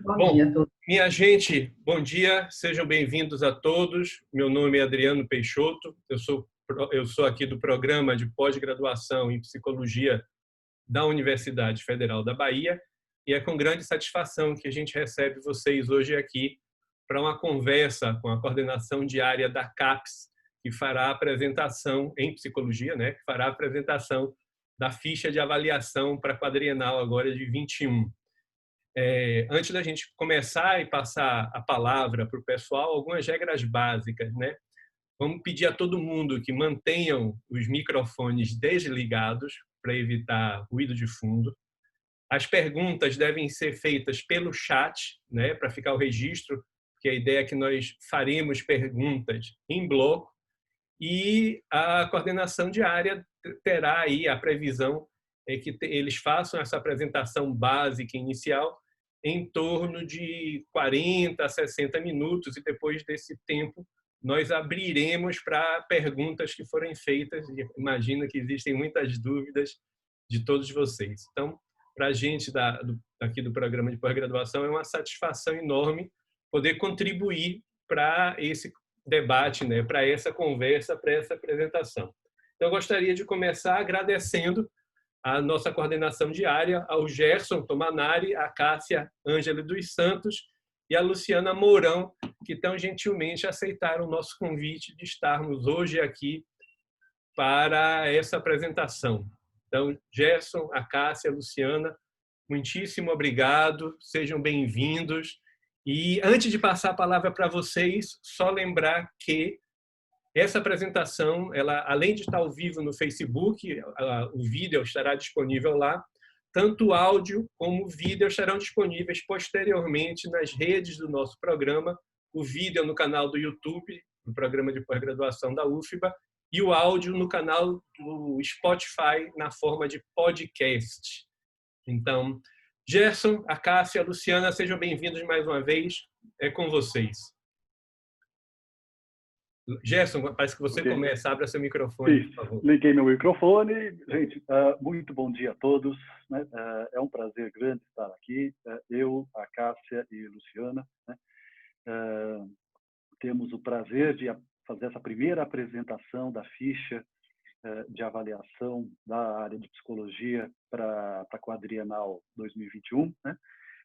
Bom Bom, dia a todos. minha gente, bom dia, sejam bem-vindos a todos. Meu nome é Adriano Peixoto, eu sou aqui do programa de pós-graduação em Psicologia da Universidade Federal da Bahia e é com grande satisfação que a gente recebe vocês hoje aqui para uma conversa com a coordenação diária da CAPES, que fará a apresentação em Psicologia, né? Que fará a apresentação da ficha de avaliação para a quadrienal agora de 21. Antes da gente começar e passar a palavra para o pessoal, algumas regras básicas, né? Vamos pedir a todo mundo que mantenham os microfones desligados para evitar ruído de fundo. As perguntas devem ser feitas pelo chat, né? Para ficar o registro, porque a ideia é que nós faremos perguntas em bloco e a coordenação diária terá aí a previsão que eles façam essa apresentação básica inicial em torno de 40 a 60 minutos e depois desse tempo nós abriremos para perguntas que forem feitas. Imagino que existem muitas dúvidas de todos vocês. Então, para a gente aqui do programa de pós-graduação é uma satisfação enorme poder contribuir para esse debate, né, para essa conversa, para essa apresentação. Então, eu gostaria de começar agradecendo a nossa coordenação diária, ao Gerson Tomanari, a Cássia Ângela dos Santos e a Luciana Mourão, que tão gentilmente aceitaram o nosso convite de estarmos hoje aqui para essa apresentação. Então, Gerson, a Cássia, a Luciana, muitíssimo obrigado, sejam bem-vindos. E antes de passar a palavra para vocês, só lembrar que essa apresentação, ela, além de estar ao vivo no Facebook, o vídeo estará disponível lá, tanto o áudio como o vídeo estarão disponíveis posteriormente nas redes do nosso programa, o vídeo no canal do YouTube, do programa de pós-graduação da UFBA, e o áudio no canal do Spotify na forma de podcast. Então, Gerson, a Cássia, a Luciana, sejam bem-vindos mais uma vez. É com vocês. Gerson, parece que você começa. Abra seu microfone, por favor. Liguei meu microfone. Gente, muito bom dia a todos. Né? É um prazer grande estar aqui. Eu, a Cássia e a Luciana, né? Temos o prazer de fazer essa primeira apresentação da ficha de avaliação da área de psicologia para a quadrienal 2021, né?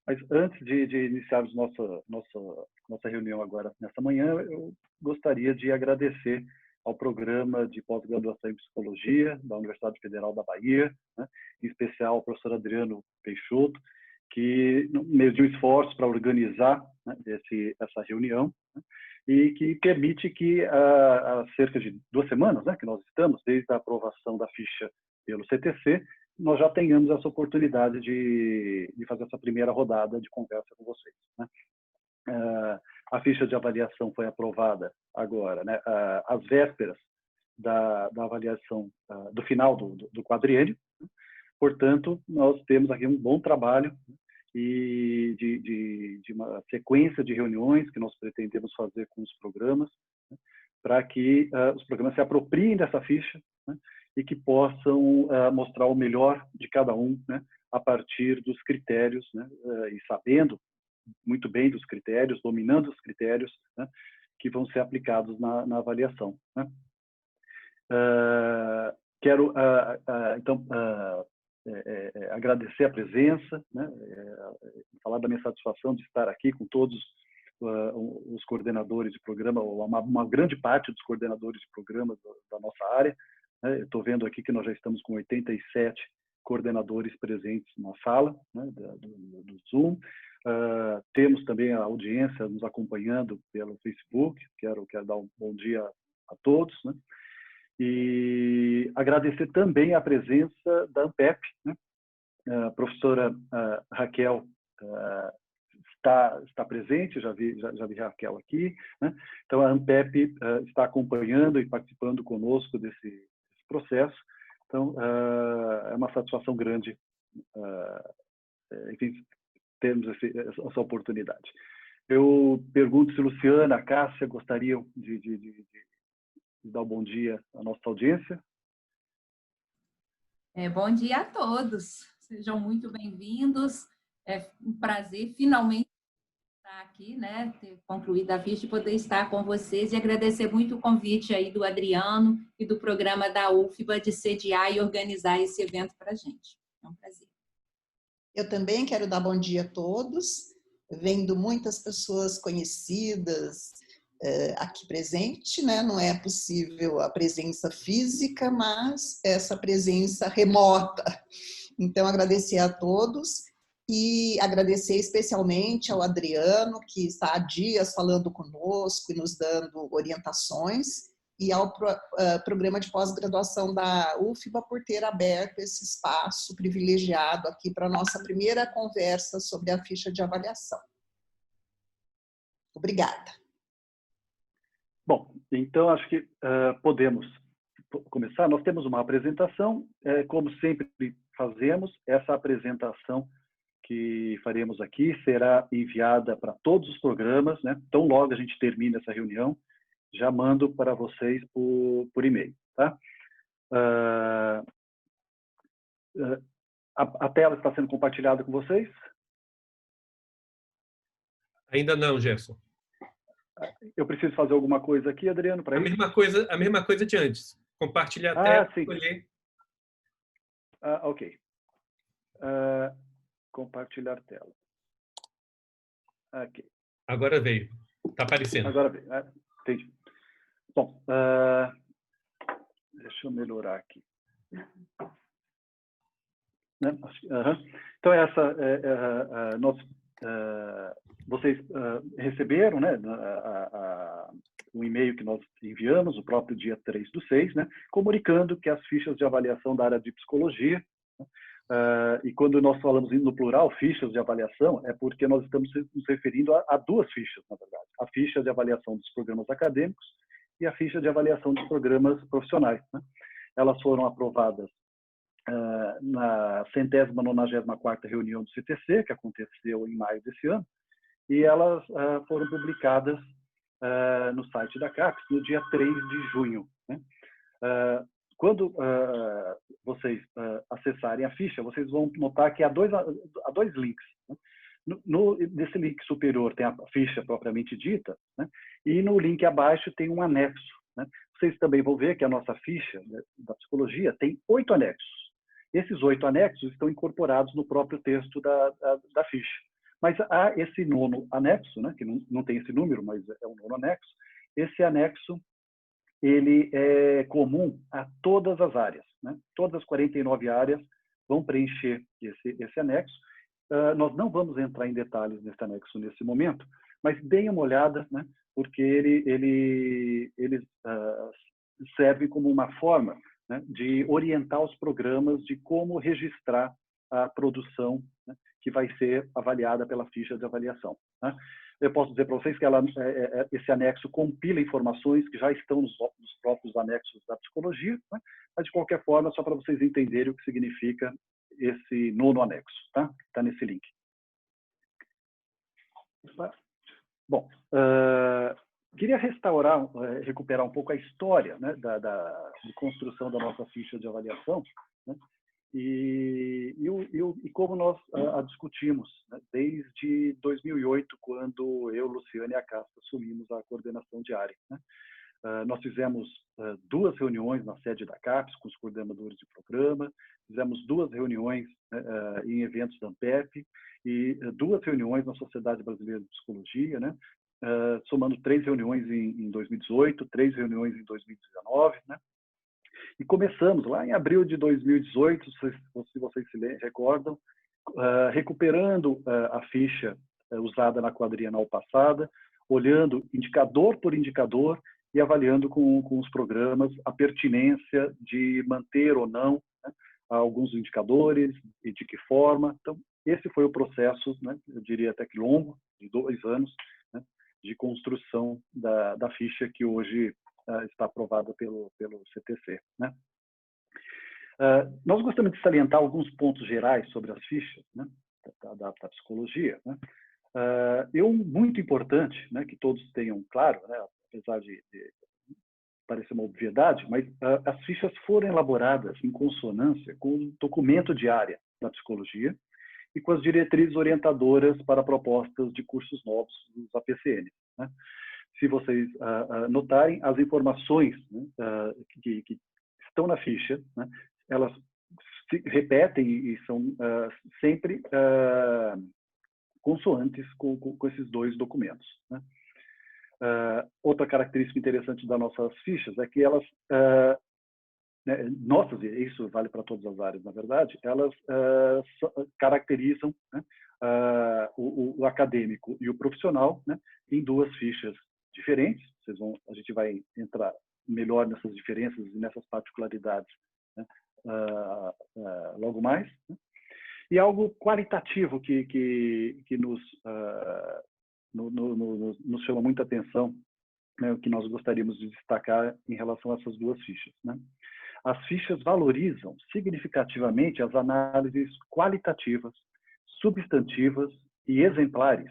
Mas antes de iniciarmos nossa reunião agora, nessa manhã, eu gostaria de agradecer ao programa de pós-graduação em psicologia da Universidade Federal da Bahia, né? Em especial ao professor Adriano Peixoto, que mediu esforços para organizar, né, essa reunião, né? E que permite que há cerca de 2 semanas, né, que nós estamos, desde a aprovação da ficha pelo CTC, nós já tenhamos essa oportunidade de fazer essa primeira rodada de conversa com vocês, né? A ficha de avaliação foi aprovada agora, né, às vésperas da avaliação do final do quadriênio. Portanto, nós temos aqui um bom trabalho e de uma sequência de reuniões que nós pretendemos fazer com os programas, né, para que os programas se apropriem dessa ficha, né, e que possam mostrar o melhor de cada um, né, a partir dos critérios, né, e sabendo muito bem dos critérios, dominando os critérios, né, que vão ser aplicados na avaliação, né. Quero, então, agradecer a presença, né, falar da minha satisfação de estar aqui com todos os coordenadores de programa, ou uma grande parte dos coordenadores de programa da nossa área. Estou vendo aqui que nós já estamos com 87 coordenadores presentes na sala, né, do Zoom. Temos também a audiência nos acompanhando pelo Facebook. Quero dar um bom dia a todos, né? E agradecer também a presença da ANPEP, né? A professora Raquel está presente, já vi a Raquel aqui, né? Então, a ANPEP está acompanhando e participando conosco desse processo. Então, é uma satisfação grande, enfim, termos essa oportunidade. Eu pergunto se Luciana, a Cássia gostariam de dar um bom dia à nossa audiência. Bom dia a todos. Sejam muito bem-vindos. É um prazer, finalmente, estar aqui, né, ter concluído a ficha e poder estar com vocês e agradecer muito o convite aí do Adriano e do programa da UFBA de sediar e organizar esse evento para a gente. É um prazer. Eu também quero dar bom dia a todos, vendo muitas pessoas conhecidas aqui presente, né? Não é possível a presença física, mas essa presença remota. Então, agradecer a todos e agradecer especialmente ao Adriano, que está há dias falando conosco e nos dando orientações, e ao programa de pós-graduação da UFBA por ter aberto esse espaço privilegiado aqui para a nossa primeira conversa sobre a ficha de avaliação. Obrigada. Bom, então acho que podemos começar. Nós temos uma apresentação, como sempre fazemos, essa apresentação que faremos aqui será enviada para todos os programas, né? Então, logo a gente termina essa reunião, já mando para vocês por e-mail, tá? A tela está sendo compartilhada com vocês? Ainda não, Gerson. Eu preciso fazer alguma coisa aqui, Adriano, para isso? A mesma coisa de antes. Compartilhar a tela, sim. escolher. Ok. Compartilhar tela. Aqui. Agora veio. Está aparecendo. Agora veio. Entendi. Bom, deixa eu melhorar aqui. Né? Então, vocês receberam, né, o e-mail que nós enviamos, o próprio dia 3/6, né, comunicando que as fichas de avaliação da área de psicologia, e quando nós falamos no plural, fichas de avaliação, é porque nós estamos nos referindo a duas fichas, na verdade. A ficha de avaliação dos programas acadêmicos e a ficha de avaliação dos programas profissionais, né? Elas foram aprovadas na 194ª reunião do CTC, que aconteceu em maio desse ano, e elas foram publicadas no site da CAPES no dia 3 de junho. Né? Quando vocês acessarem a ficha, vocês vão notar que há dois links. Né? Nesse link superior tem a ficha propriamente dita, né? E no link abaixo tem um anexo. Né? Vocês também vão ver que a nossa ficha, né, da psicologia tem 8 anexos. Esses 8 anexos estão incorporados no próprio texto da ficha. Mas há esse 9º anexo, né, que não tem esse número, mas é o 9º anexo. Esse anexo ele é comum a todas as áreas. Né? Todas as 49 áreas vão preencher esse anexo. Nós não vamos entrar em detalhes nesse anexo nesse momento, mas deem uma olhada, né, porque ele serve como uma forma, né, de orientar os programas de como registrar a produção, né, que vai ser avaliada pela ficha de avaliação. Né? Eu posso dizer para vocês que esse anexo compila informações que já estão nos próprios anexos da psicologia, né? Mas, de qualquer forma, só para vocês entenderem o que significa esse 9º anexo, tá? Está nesse link. Bom, queria recuperar um pouco a história, né, de construção da nossa ficha de avaliação, né, e como nós a discutimos, né, desde 2008, quando eu, Luciane e a Casta assumimos a coordenação diária. Né. Nós fizemos 2 reuniões na sede da CAPES com os coordenadores de programa, fizemos 2 reuniões, né, em eventos da ANPEP e 2 reuniões na Sociedade Brasileira de Psicologia, né, somando 3 reuniões em 2018, 3 reuniões em 2019, né? E começamos lá em abril de 2018, se vocês se recordam, recuperando a ficha usada na quadrienal passada, olhando indicador por indicador e avaliando com os programas a pertinência de manter ou não, né, alguns indicadores e de que forma. Então, esse foi o processo, né, eu diria até que longo, de 2 anos, né, de construção da ficha que hoje está aprovada pelo CTC. Né? Nós gostaríamos de salientar alguns pontos gerais sobre as fichas, né, da psicologia. Né? Muito importante, né, que todos tenham claro, né, apesar de parecer uma obviedade, mas as fichas foram elaboradas em consonância com o documento de área da psicologia e com as diretrizes orientadoras para propostas de cursos novos dos APCN, né? Se vocês notarem, as informações, né, que estão na ficha, né, elas se repetem e são sempre consoantes com esses dois documentos, né? Outra característica interessante das nossas fichas é que elas, nossas, e isso vale para todas as áreas, na verdade, elas caracterizam, né, o acadêmico e o profissional, né, em duas fichas diferentes. A gente vai entrar melhor nessas diferenças e nessas particularidades, né, logo mais, né? E algo qualitativo que nos chama muita atenção, né, o que nós gostaríamos de destacar em relação a essas duas fichas, né? As fichas valorizam significativamente as análises qualitativas, substantivas e exemplares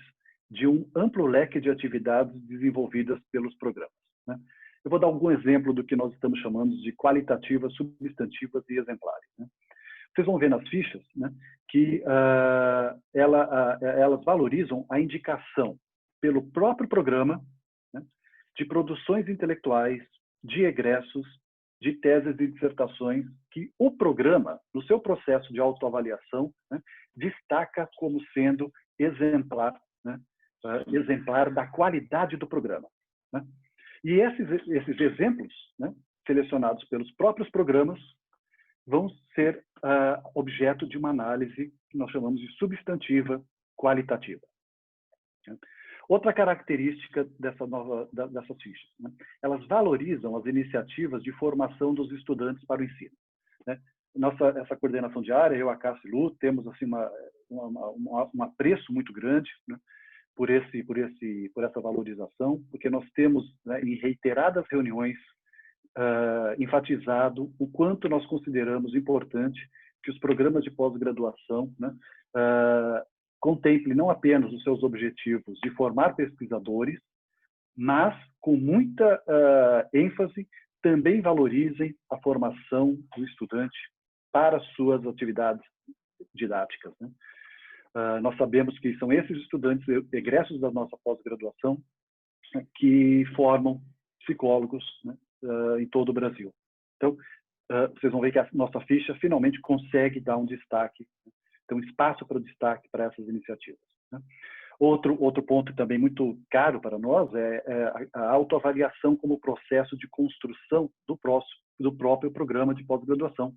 de um amplo leque de atividades desenvolvidas pelos programas, né? Eu vou dar algum exemplo do que nós estamos chamando de qualitativas, substantivas e exemplares, né? Vocês vão ver nas fichas, né, que elas valorizam a indicação pelo próprio programa, né, de produções intelectuais, de egressos, de teses e dissertações que o programa, no seu processo de autoavaliação, né, destaca como sendo exemplar, né, exemplar da qualidade do programa, né? E esses exemplos, né, selecionados pelos próprios programas, vão ser objeto de uma análise que nós chamamos de substantiva qualitativa. Outra característica dessas fichas, né? Elas valorizam as iniciativas de formação dos estudantes para o ensino, né? Essa coordenação de área, eu, a Cássia e Lu, temos assim, um apreço muito grande, né, por essa valorização, porque nós temos, né, em reiteradas reuniões, enfatizado o quanto nós consideramos importante que os programas de pós-graduação, né, contemplem não apenas os seus objetivos de formar pesquisadores, mas, com muita ênfase, também valorizem a formação do estudante para suas atividades didáticas, né? Nós sabemos que são esses estudantes egressos da nossa pós-graduação, né, que formam psicólogos, né, em todo o Brasil. Então, vocês vão ver que a nossa ficha finalmente consegue dar um destaque, né? Então, espaço para o destaque para essas iniciativas, né? Outro ponto também muito caro para nós é a autoavaliação como processo de construção do próprio programa de pós-graduação.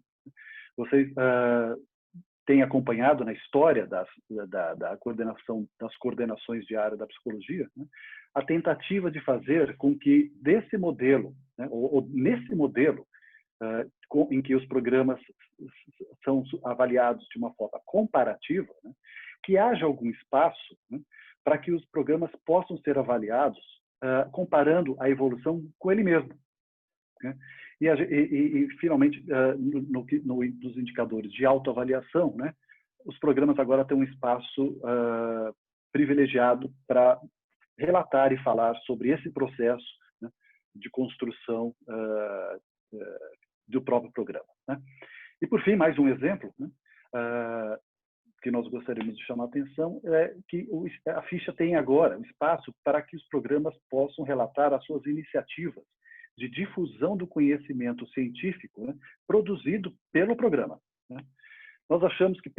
Vocês têm acompanhado na história da coordenação, das coordenações de área da psicologia, né, a tentativa de fazer com que desse modelo, né, ou nesse modelo, em que os programas são avaliados de uma forma comparativa, né, que haja algum espaço, né, para que os programas possam ser avaliados comparando a evolução com ele mesmo, né? E finalmente, nos indicadores de autoavaliação, né, os programas agora têm um espaço privilegiado para relatar e falar sobre esse processo, né, de construção do próprio programa, né? E, por fim, mais um exemplo, né, que nós gostaríamos de chamar a atenção é que a ficha tem agora espaço para que os programas possam relatar as suas iniciativas de difusão do conhecimento científico, né, produzido pelo programa, né? Nós achamos que,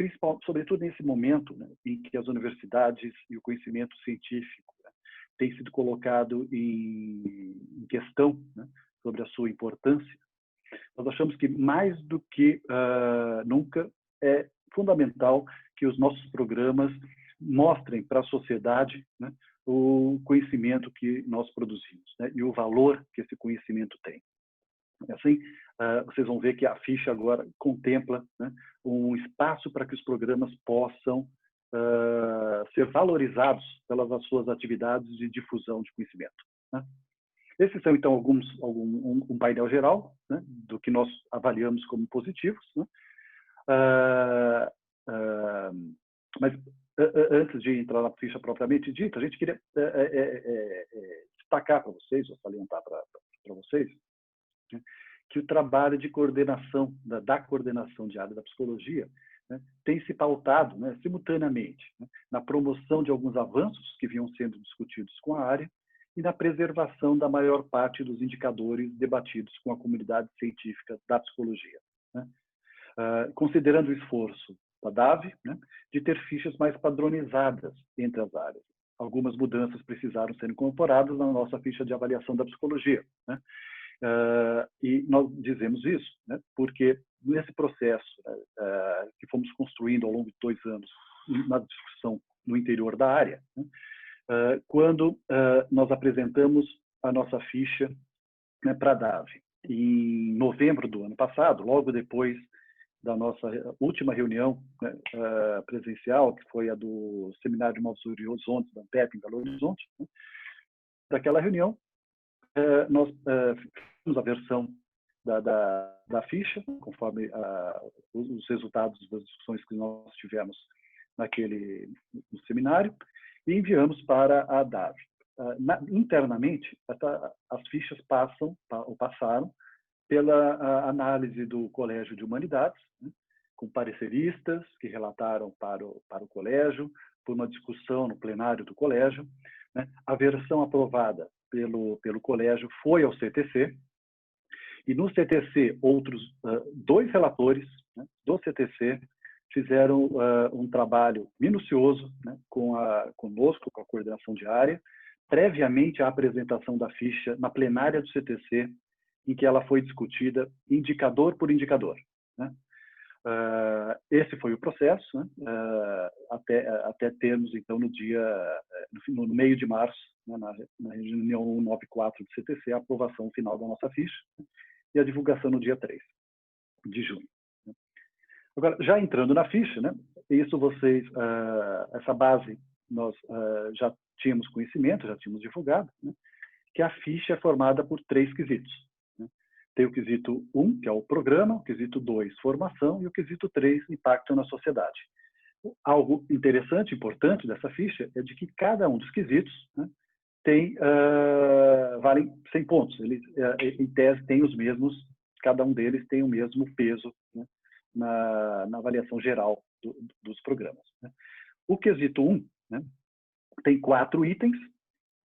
sobretudo nesse momento, né, em que as universidades e o conhecimento científico, né, tem sido colocado em questão, né, sobre a sua importância, nós achamos que, mais do que nunca, é fundamental que os nossos programas mostrem para a sociedade, né, o conhecimento que nós produzimos, né, e o valor que esse conhecimento tem. Assim, vocês vão ver que a ficha agora contempla, né, um espaço para que os programas possam ser valorizados pelas suas atividades de difusão de conhecimento, né? Esses são, então, um painel geral, né, do que nós avaliamos como positivos, né? Mas antes de entrar na ficha propriamente dita, a gente queria destacar para vocês, ou salientar para vocês, né, que o trabalho de coordenação, da coordenação de área da psicologia, né, tem se pautado, né, simultaneamente, né, na promoção de alguns avanços que vinham sendo discutidos com a área e na preservação da maior parte dos indicadores debatidos com a comunidade científica da psicologia, né? Considerando o esforço da DAV, né, de ter fichas mais padronizadas entre as áreas. Algumas mudanças precisaram ser incorporadas na nossa ficha de avaliação da psicologia, né? E nós dizemos isso, né, porque nesse processo que fomos construindo ao longo de 2 anos na discussão no interior da área, né, quando nós apresentamos a nossa ficha, né, para a DAV em novembro do ano passado, logo depois da nossa última reunião, né, presencial, que foi a do Seminário de Novos Horizontes, da ANPEP, em Belo Horizonte, né, daquela reunião, nós fizemos a versão da ficha, conforme os resultados das discussões que nós tivemos no seminário, e enviamos para a DAV. Internamente, as fichas passaram pela análise do Colégio de Humanidades, né, com pareceristas que relataram para o colégio, por uma discussão no plenário do colégio, né. A versão aprovada pelo colégio foi ao CTC, e no CTC, outros 2 relatores, né, do CTC fizeram um trabalho minucioso, né, conosco, com a coordenação de área, previamente à apresentação da ficha na plenária do CTC, em que ela foi discutida indicador por indicador, né? Esse foi o processo, né, até termos, então, no meio de março, né, na reunião 194 do CTC, a aprovação final da nossa ficha, né, e a divulgação no dia 3 de junho. Né. Agora, já entrando na ficha, né, essa base nós já tínhamos conhecimento, já tínhamos divulgado, né, que a ficha é formada por 3 quesitos. Né. Tem o quesito 1, que é o programa, o quesito 2, formação, e o quesito 3, impacto na sociedade. Algo interessante, importante dessa ficha é de que cada um dos quesitos, né, valem 100 pontos. Eles, em tese, têm os mesmos, cada um deles tem o mesmo peso, né, na avaliação geral dos programas. Né. O quesito 1, né, tem 4 itens,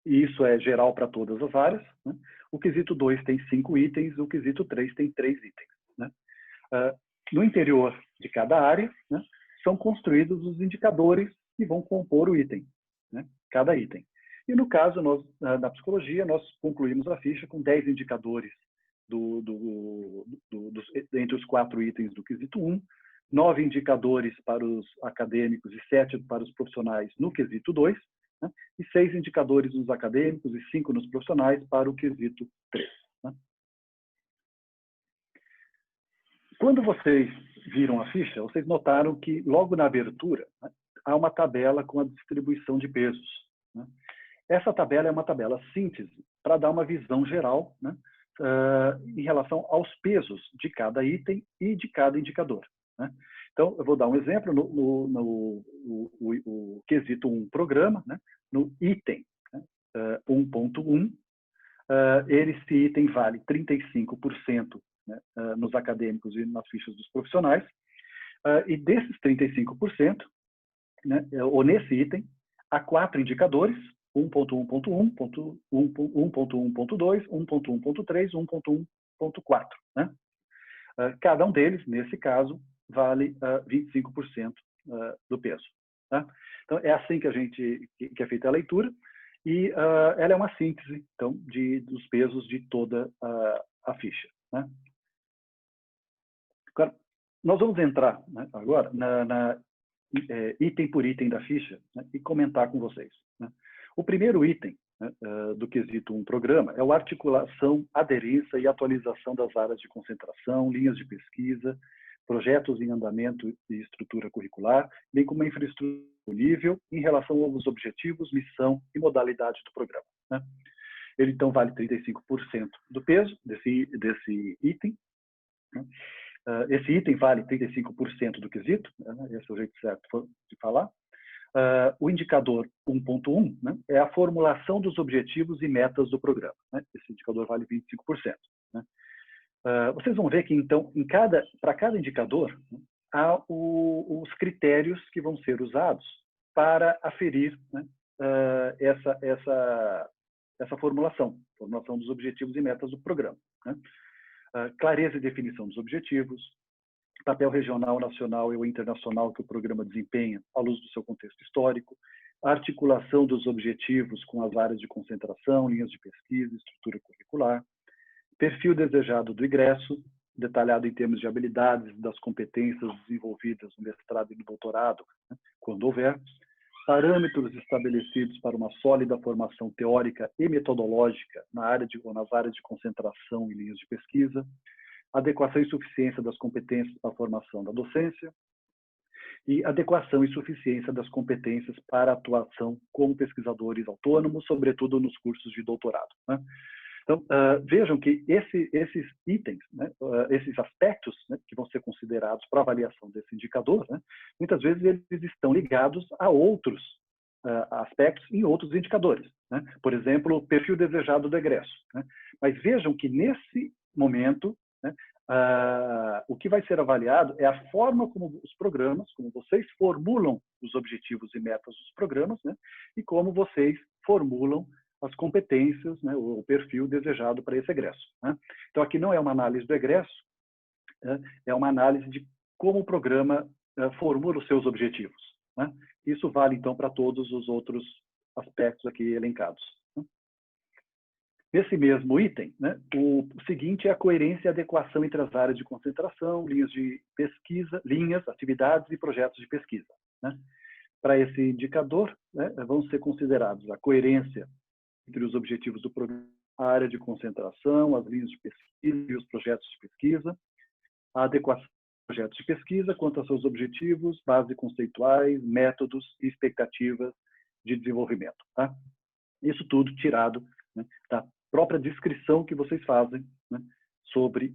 e isso é geral para todas as áreas, né. O quesito 2 tem 5 itens, o quesito 3 tem 3 itens. Né. No interior de cada área, né, são construídos os indicadores que vão compor o item, né, cada item. E no caso, na psicologia, nós concluímos a ficha com 10 indicadores entre os 4 itens do quesito 1, 9 indicadores para os acadêmicos e 7 para os profissionais no quesito 2, né, e 6 indicadores nos acadêmicos e 5 nos profissionais para o quesito 3. Né. Quando vocês viram a ficha, vocês notaram que logo na abertura, né, há uma tabela com a distribuição de pesos. Né. Essa tabela é uma tabela síntese para dar uma visão geral, né, em relação aos pesos de cada item e de cada indicador. Né. Então, eu vou dar um exemplo no quesito 1, programa, né, no item, né, 1.1, esse item vale 35%, né, nos acadêmicos e nas fichas dos profissionais, e desses 35%, né, ou nesse item, há 4 indicadores, 1.1.1, 1.1.2, 1.1.3, 1.1.4. Né? Cada um deles, nesse caso, vale 25% do peso. Tá? Então, é assim que é feita a leitura, e ela é uma síntese, então, dos pesos de toda a ficha. Né? Agora, nós vamos entrar, né, agora item por item da ficha, né, e comentar com vocês. Né? O primeiro item, né, do quesito 1 programa é a articulação, aderência e atualização das áreas de concentração, linhas de pesquisa, projetos em andamento e estrutura curricular, bem como a infraestrutura disponível em relação aos objetivos, missão e modalidade do programa. Né? Ele, então, vale 35% do peso desse item. Né? Esse item vale 35% do quesito, né? Esse é o jeito certo de falar. O indicador 1.1, né, é a formulação dos objetivos e metas do programa. Né? Esse indicador vale 25%. Né? Vocês vão ver que, então, para cada indicador, né, os critérios que vão ser usados para aferir, né, essa formulação dos objetivos e metas do programa, né? Clareza e definição dos objetivos, papel regional, nacional ou internacional que o programa desempenha à luz do seu contexto histórico, a articulação dos objetivos com as áreas de concentração, linhas de pesquisa, estrutura curricular, perfil desejado do egresso, detalhado em termos de habilidades, das competências desenvolvidas no mestrado e no doutorado, né, quando houver, parâmetros estabelecidos para uma sólida formação teórica e metodológica nas áreas de concentração e linhas de pesquisa, adequação e suficiência das competências para a formação da docência e adequação e suficiência das competências para a atuação como pesquisadores autônomos, sobretudo nos cursos de doutorado, né? Então, vejam que esses itens, né, esses aspectos, né, que vão ser considerados para avaliação desse indicador, né, muitas vezes eles estão ligados a outros aspectos em outros indicadores, né? Por exemplo, o perfil desejado do egresso, né? Mas vejam que nesse momento, né, o que vai ser avaliado é a forma como os programas, como vocês formulam os objetivos e metas dos programas, né, e como vocês formulam as competências, né, o perfil desejado para esse egresso, né? Então, aqui não é uma análise do egresso, né, é uma análise de como o programa formula os seus objetivos, né? Isso vale, então, para todos os outros aspectos aqui elencados, né? Nesse mesmo item, né, o seguinte é a coerência e adequação entre as áreas de concentração, linhas de pesquisa, atividades e projetos de pesquisa, né? Para esse indicador, né, vão ser considerados a coerência entre os objetivos do programa, a área de concentração, as linhas de pesquisa e os projetos de pesquisa, a adequação dos projetos de pesquisa quanto aos seus objetivos, bases conceituais, métodos e expectativas de desenvolvimento, tá? Isso tudo tirado, né, da própria descrição que vocês fazem, né, sobre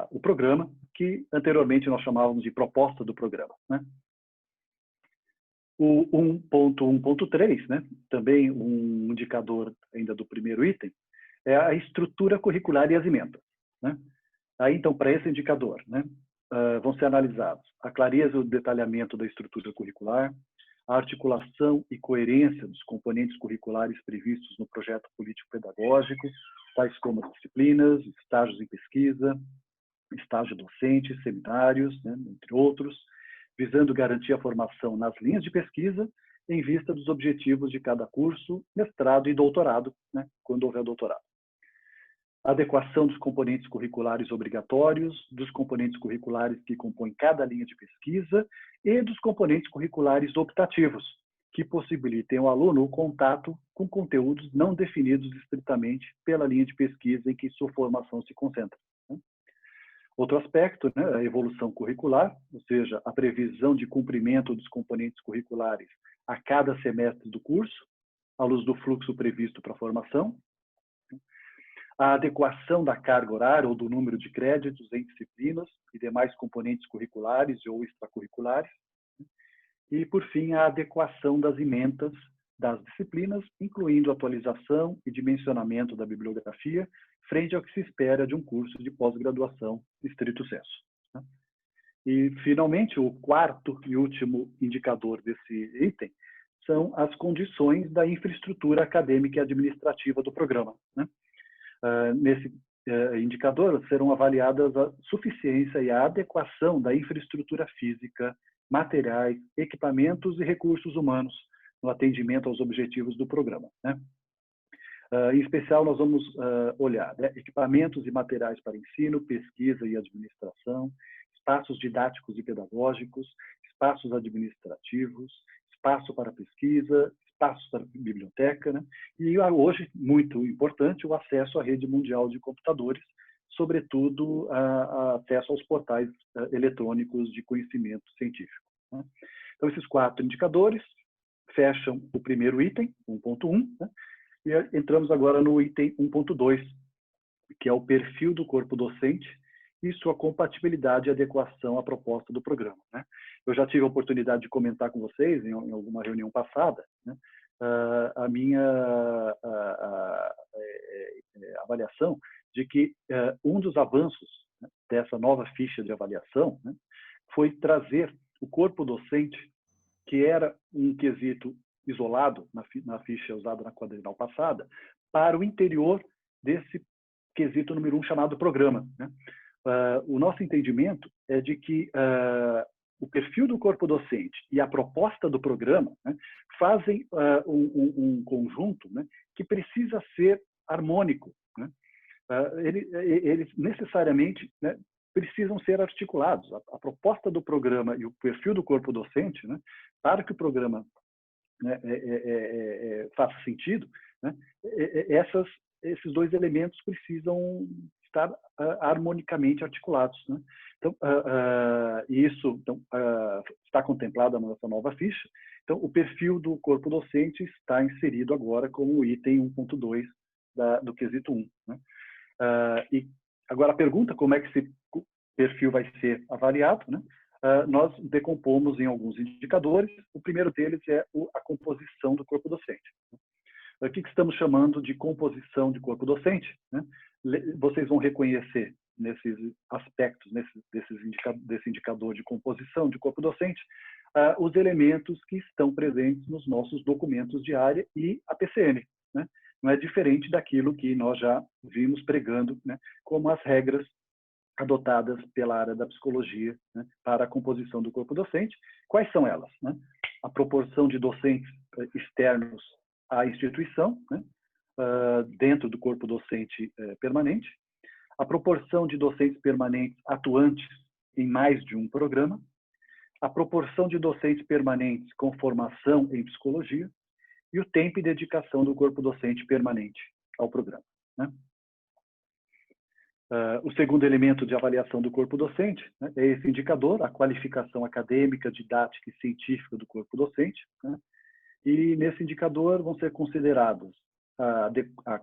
o programa, que anteriormente nós chamávamos de proposta do programa, né? O 1.1.3, né, também um indicador ainda do primeiro item, é a estrutura curricular e as emendas, né? Aí, então, para esse indicador, né, vão ser analisados a clareza e o detalhamento da estrutura curricular, a articulação e coerência dos componentes curriculares previstos no projeto político-pedagógico, tais como as disciplinas, estágios em pesquisa, estágio docente, seminários, né, entre outros, visando garantir a formação nas linhas de pesquisa em vista dos objetivos de cada curso, mestrado e doutorado, né, quando houver doutorado. A adequação dos componentes curriculares obrigatórios, dos componentes curriculares que compõem cada linha de pesquisa e dos componentes curriculares optativos, que possibilitem ao aluno o contato com conteúdos não definidos estritamente pela linha de pesquisa em que sua formação se concentra, né? Outro aspecto, né, a evolução curricular, ou seja, a previsão de cumprimento dos componentes curriculares a cada semestre do curso, à luz do fluxo previsto para a formação. A adequação da carga horária ou do número de créditos em disciplinas e demais componentes curriculares ou extracurriculares. E, por fim, a adequação das emendas das disciplinas, incluindo atualização e dimensionamento da bibliografia, frente ao que se espera de um curso de pós-graduação estrito sensu. E, finalmente, o quarto e último indicador desse item são as condições da infraestrutura acadêmica e administrativa do programa, né? Nesse indicador serão avaliadas a suficiência e a adequação da infraestrutura física, materiais, equipamentos e recursos humanos no atendimento aos objetivos do programa, né? Em especial, nós vamos olhar, né, equipamentos e materiais para ensino, pesquisa e administração, espaços didáticos e pedagógicos, espaços administrativos, espaço para pesquisa, espaços para biblioteca, né? E hoje, muito importante, o acesso à rede mundial de computadores, sobretudo acesso aos portais eletrônicos de conhecimento científico, né? Então, esses quatro indicadores fecham o primeiro item, 1.1, né? E entramos agora no item 1.2, que é o perfil do corpo docente e sua compatibilidade e adequação à proposta do programa, né? Eu já tive a oportunidade de comentar com vocês em alguma reunião passada, né, a minha avaliação de que um dos avanços dessa nova ficha de avaliação, né, foi trazer o corpo docente, que era um quesito isolado na ficha usada na quadrinal passada, para o interior desse quesito número 1 chamado programa, né? O nosso entendimento é de que o perfil do corpo docente e a proposta do programa, né, fazem um conjunto, né, que precisa ser harmônico, né? Eles necessariamente, né, precisam ser articulados. A proposta do programa e o perfil do corpo docente, né, para que o programa, né, faça sentido, né, esses dois elementos precisam estar harmonicamente articulados, né? Então, isso está contemplado na nossa nova ficha. Então, o perfil do corpo docente está inserido agora como item 1.2 do quesito 1, né? E agora a pergunta, como é que esse perfil vai ser avaliado, né? Nós decompomos em alguns indicadores. O primeiro deles é a composição do corpo docente. O que estamos chamando de composição de corpo docente, né? Vocês vão reconhecer nesses aspectos, desse indicador de composição de corpo docente, os elementos que estão presentes nos nossos documentos de área e a PCN, né? Não é diferente daquilo que nós já vimos pregando, né, como as regras adotadas pela área da psicologia, né, para a composição do corpo docente. Quais são elas, né? A proporção de docentes externos à instituição, né, dentro do corpo docente permanente, a proporção de docentes permanentes atuantes em mais de um programa, a proporção de docentes permanentes com formação em psicologia e o tempo e dedicação do corpo docente permanente ao programa, né? O segundo elemento de avaliação do corpo docente, né, é esse indicador, a qualificação acadêmica, didática e científica do corpo docente, né? E nesse indicador vão ser considerados a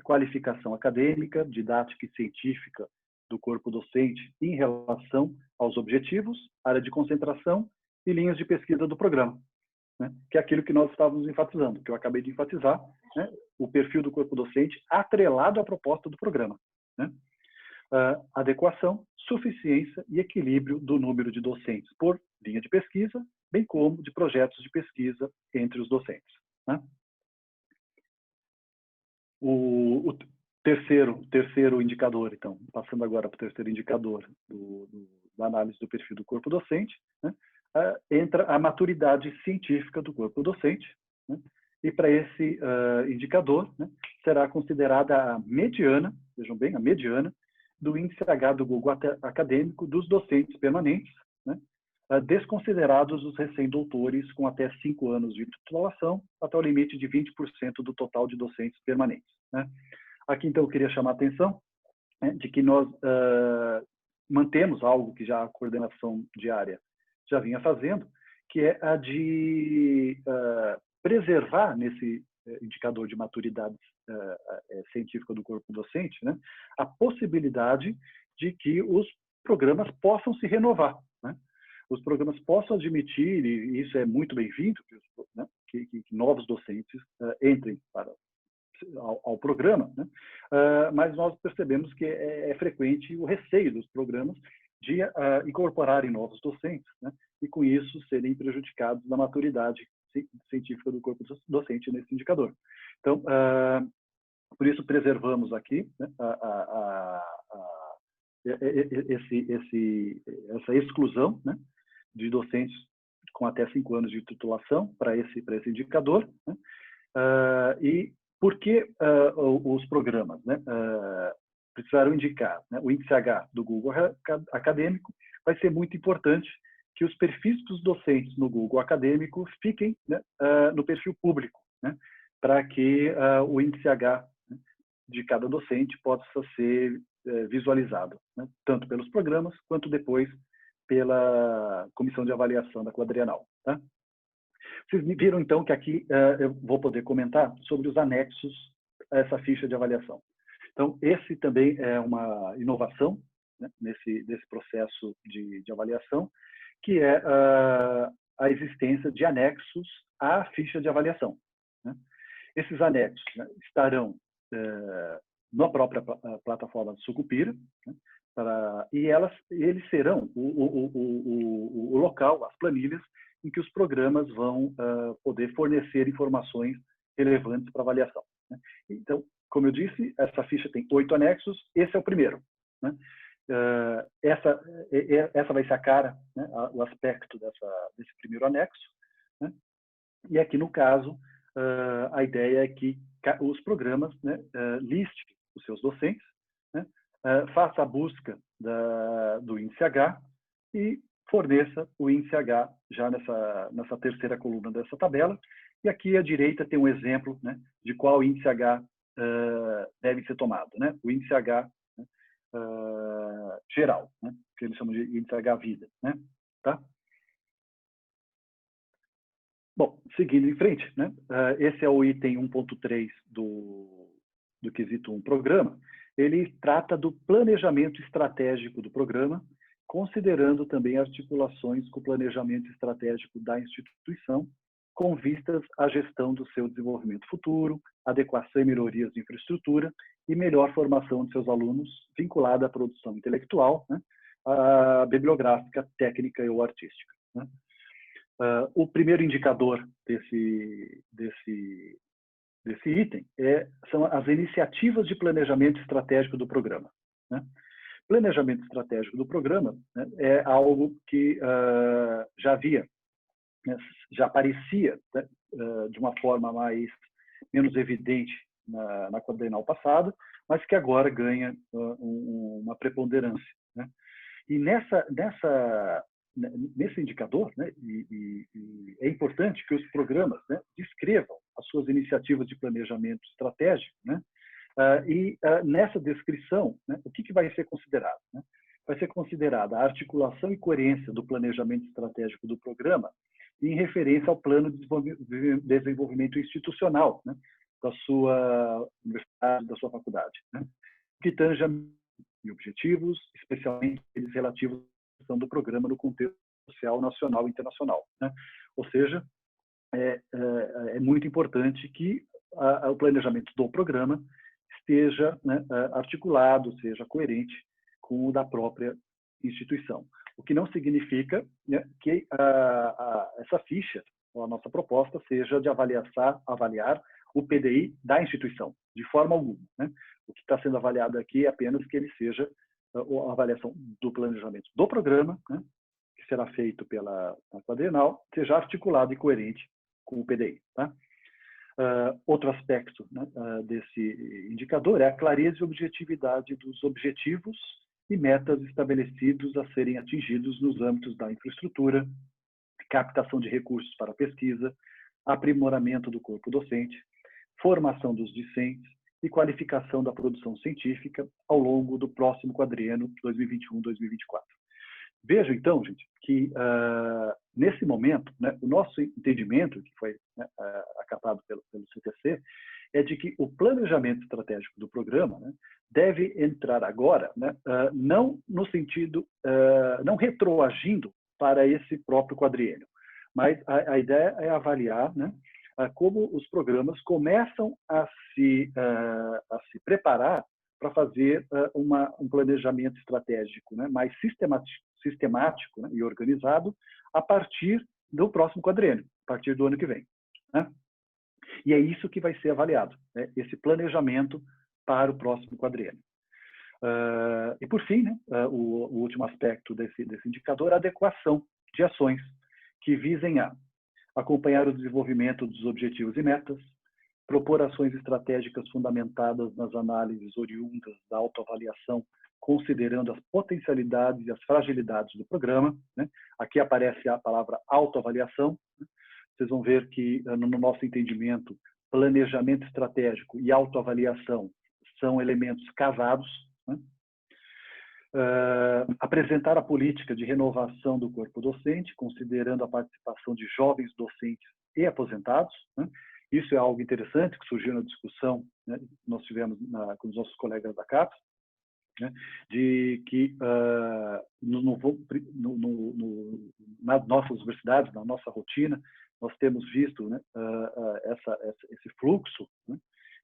qualificação acadêmica, didática e científica do corpo docente em relação aos objetivos, área de concentração e linhas de pesquisa do programa, né? Que é aquilo que nós estávamos enfatizando, que eu acabei de enfatizar, né? O perfil do corpo docente atrelado à proposta do programa, né? Adequação, suficiência e equilíbrio do número de docentes por linha de pesquisa, bem como de projetos de pesquisa entre os docentes, né? O terceiro indicador, então, passando agora para o terceiro indicador da análise do perfil do corpo docente, né, entra a maturidade científica do corpo docente, né, e para esse indicador, né, será considerada a mediana, vejam bem, a mediana do índice H do Google acadêmico dos docentes permanentes, né, desconsiderados os recém-doutores com até 5 anos de titulação, até o limite de 20% do total de docentes permanentes, né? Aqui, então, eu queria chamar a atenção, né, de que nós mantemos algo que já a coordenação diária já vinha fazendo, que é a de preservar nesse indicador de maturidade científica do corpo docente, né, a possibilidade de que os programas possam se renovar, né? Os programas possam admitir, e isso é muito bem-vindo, né, que novos docentes entrem ao programa, né? Mas nós percebemos que é frequente o receio dos programas de incorporarem novos docentes, né, e com isso serem prejudicados na maturidade científica do corpo docente nesse indicador. Então, por isso preservamos aqui, né, essa exclusão, né, de docentes com até 5 anos de titulação para esse indicador, né? E por que os programas, né, precisaram indicar, né, o índice H do Google acadêmico? Vai ser muito importante que os perfis dos docentes no Google acadêmico fiquem, né, no perfil público, né, para que o índice H, né, de cada docente possa ser visualizado, né, tanto pelos programas quanto depois pela comissão de avaliação da quadrienal, tá? Vocês viram, então, que aqui eu vou poder comentar sobre os anexos a essa ficha de avaliação. Então, esse também é uma inovação, né, nesse processo de avaliação, que é a existência de anexos à ficha de avaliação, né? Esses anexos, né, estarão na própria plataforma do Sucupira, né, e eles serão o local, as planilhas, em que os programas vão poder fornecer informações relevantes para avaliação, né? Então, como eu disse, essa ficha tem 8 anexos, esse é o primeiro, né? Essa vai ser a cara, né, o aspecto desse primeiro anexo, né? E aqui, no caso, a ideia é que os programas, né, liste os seus docentes, né, faça a busca do índice H e forneça o índice H já nessa terceira coluna dessa tabela. E aqui à direita tem um exemplo, né, de qual índice H deve ser tomado, né? O índice H, né, geral, né, que eles chamam de índice H vida, né? Tá? Bom, seguindo em frente, né? Esse é o item 1.3 do quesito 1 programa. Ele trata do planejamento estratégico do programa, considerando também articulações com o planejamento estratégico da instituição, com vistas à gestão do seu desenvolvimento futuro, adequação e melhorias de infraestrutura e melhor formação de seus alunos, vinculada à produção intelectual, né, bibliográfica, técnica ou artística, né? O primeiro indicador desse item são as iniciativas de planejamento estratégico do programa, né? Planejamento estratégico do programa, né, é algo que já havia, né, já aparecia, né, de uma forma menos evidente na quadrenal passada, mas que agora ganha uma preponderância, né? E nesse indicador, né, é importante que os programas, né, descrevam as suas iniciativas de planejamento estratégico, né? Nessa descrição, né, o que vai ser considerado, né? Vai ser considerada a articulação e coerência do planejamento estratégico do programa em referência ao plano de desenvolvimento institucional, né, da sua universidade, da sua faculdade, né? Que tange e objetivos, especialmente aqueles relativos à questão do programa no contexto social, nacional e internacional, né? Ou seja, é muito importante que o planejamento do programa esteja, né, articulado, seja coerente com o da própria instituição. O que não significa, né, que essa ficha, a nossa proposta, seja de avaliar o PDI da instituição, de forma alguma, né? O que está sendo avaliado aqui é apenas que ele seja a avaliação do planejamento do programa, né, que será feito pela quadrenal, seja articulado e coerente com o PDI, tá? Outro aspecto, né, desse indicador é a clareza e objetividade dos objetivos e metas estabelecidos a serem atingidos nos âmbitos da infraestrutura, captação de recursos para pesquisa, aprimoramento do corpo docente, formação dos discentes e qualificação da produção científica ao longo do próximo quadriênio 2021-2024. Veja, então, gente, que nesse momento, né, o nosso entendimento, que foi, né, acatado pelo CTC, é de que o planejamento estratégico do programa, né, deve entrar agora, né, não no sentido, não retroagindo para esse próprio quadriênio, mas a ideia é avaliar, né, como os programas começam a se preparar para fazer um planejamento estratégico, né, mais sistemático, né, e organizado a partir do próximo quadriênio, a partir do ano que vem, né? E é isso que vai ser avaliado, né, esse planejamento para o próximo quadriênio. E por fim, né, o último aspecto desse indicador é a adequação de ações que visem a acompanhar o desenvolvimento dos objetivos e metas, propor ações estratégicas fundamentadas nas análises oriundas da autoavaliação, considerando as potencialidades e as fragilidades do programa, né? Aqui aparece a palavra autoavaliação, né? Vocês vão ver que, no nosso entendimento, planejamento estratégico e autoavaliação são elementos casados, né? Apresentar a política de renovação do corpo docente, considerando a participação de jovens docentes e aposentados, né? Isso é algo interessante que surgiu na discussão, né, que nós tivemos com os nossos colegas da CAPES, né, de que nas nossas universidades, na nossa rotina, nós temos visto, né, esse fluxo, né,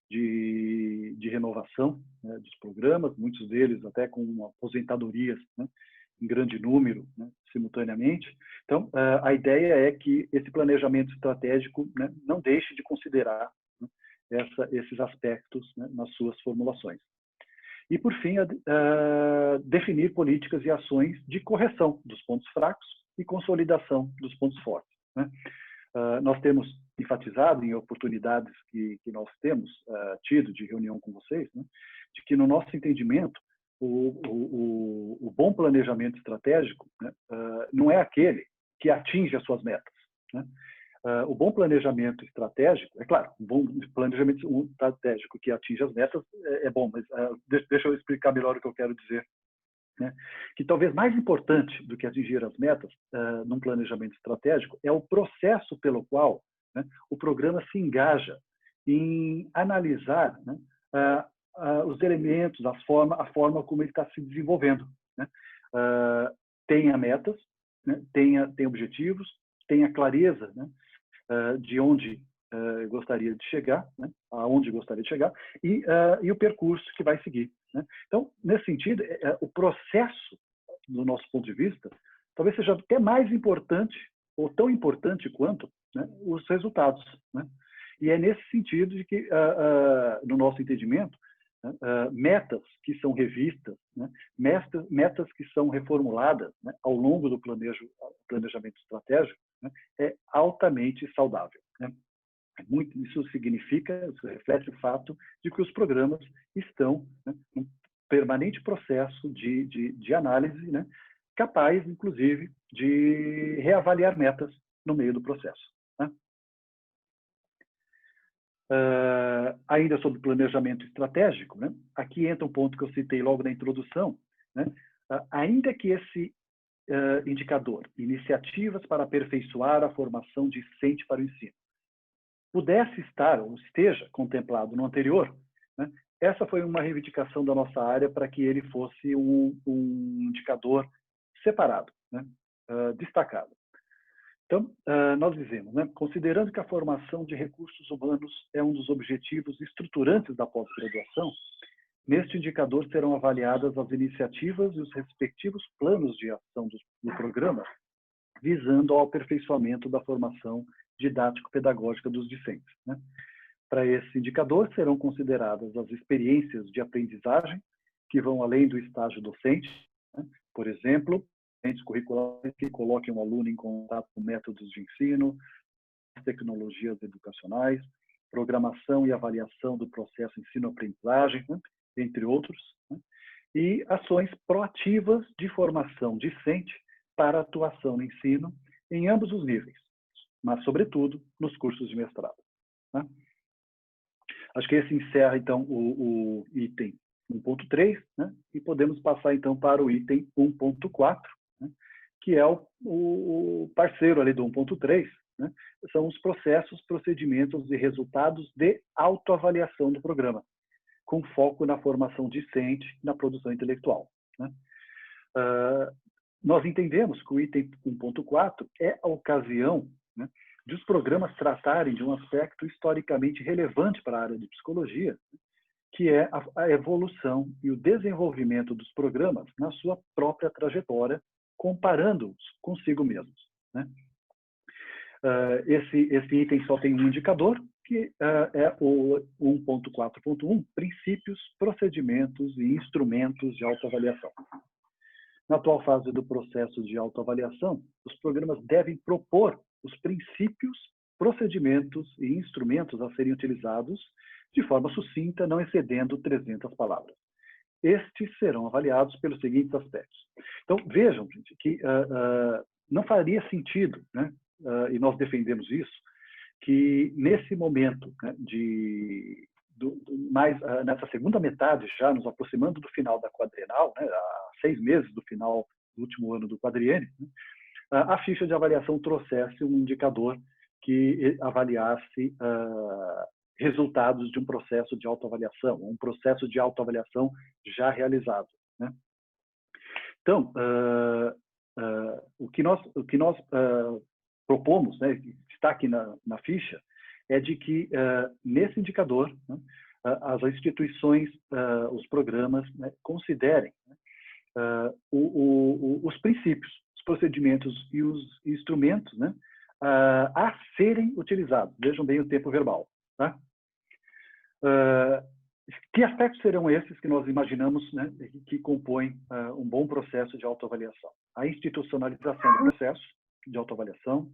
de renovação, né, dos programas, muitos deles até com aposentadorias, né, em grande número, né, simultaneamente. Então, a ideia é que esse planejamento estratégico, né, não deixe de considerar, né, esses aspectos, né, nas suas formulações. E, por fim, definir políticas e ações de correção dos pontos fracos e consolidação dos pontos fortes, né? Nós temos enfatizado em oportunidades que nós temos tido de reunião com vocês, né, de que, no nosso entendimento, o bom planejamento estratégico, né, não é aquele que atinge as suas metas, né? O bom planejamento estratégico, é claro, um bom planejamento estratégico que atinge as metas é bom, mas deixa eu explicar melhor o que eu quero dizer, né? Que talvez mais importante do que atingir as metas num planejamento estratégico é o processo pelo qual, né, o programa se engaja em analisar, né, os elementos, a forma como ele está se desenvolvendo, né? Tenha metas, né, tenha objetivos, tenha clareza, né, de onde gostaria de chegar, né, aonde gostaria de chegar, e o percurso que vai seguir, né? Então, nesse sentido, o processo, do nosso ponto de vista, talvez seja até mais importante, ou tão importante quanto, né, os resultados, né? E é nesse sentido de que, no nosso entendimento, metas que são revistas, né, metas que são reformuladas, né, ao longo do planejamento estratégico, né, é altamente saudável, né? Isso reflete o fato de que os programas estão, né, num permanente processo de análise, né, capaz, inclusive, de reavaliar metas no meio do processo, né? Ainda sobre planejamento estratégico, né, aqui entra um ponto que eu citei logo na introdução, né, ainda que esse indicador, iniciativas para aperfeiçoar a formação discente para o ensino, pudesse estar ou esteja contemplado no anterior, né, essa foi uma reivindicação da nossa área para que ele fosse um indicador separado, né, destacado. Então, nós dizemos, né, considerando que a formação de recursos humanos é um dos objetivos estruturantes da pós-graduação, neste indicador serão avaliadas as iniciativas e os respectivos planos de ação do programa, visando ao aperfeiçoamento da formação didático-pedagógica dos discentes, né? Para esse indicador serão consideradas as experiências de aprendizagem que vão além do estágio docente, né? Por exemplo, experiências curriculares que coloquem o aluno em contato com métodos de ensino, tecnologias educacionais, programação e avaliação do processo ensino-aprendizagem, né? Entre outros, né? E ações proativas de formação discente para atuação no ensino em ambos os níveis, mas, sobretudo, nos cursos de mestrado, né? Acho que esse encerra, então, o item 1.3, né? E podemos passar, então, para o item 1.4, né? Que é o parceiro ali do 1.3, né? São os processos, procedimentos e resultados de autoavaliação do programa, com foco na formação discente e na produção intelectual, né? Nós entendemos que o item 1.4 é a ocasião, né, de os programas tratarem de um aspecto historicamente relevante para a área de psicologia, que é a evolução e o desenvolvimento dos programas na sua própria trajetória, comparando-os consigo mesmos, né? Esse item só tem um indicador, que é o 1.4.1, princípios, procedimentos e instrumentos de autoavaliação. Na atual fase do processo de autoavaliação, os programas devem propor os princípios, procedimentos e instrumentos a serem utilizados de forma sucinta, não excedendo 300 palavras. Estes serão avaliados pelos seguintes aspectos. Então, vejam, gente, que não faria sentido, né, e nós defendemos isso, que nesse momento, né, nessa segunda metade, já nos aproximando do final da quadrienal, né, a 6 meses do final do último ano do quadriênio, né, a ficha de avaliação trouxesse um indicador que avaliasse resultados de um processo de autoavaliação, um processo de autoavaliação já realizado, né? Então, o que nós propomos, né, que está aqui na ficha, é de que, nesse indicador, né, as instituições, os programas, né, considerem, né, os princípios, os procedimentos e os instrumentos, né, a serem utilizados. Vejam bem o tempo verbal. Tá? Que aspectos serão esses que nós imaginamos, né, que compõem um bom processo de autoavaliação? A institucionalização do processo de autoavaliação,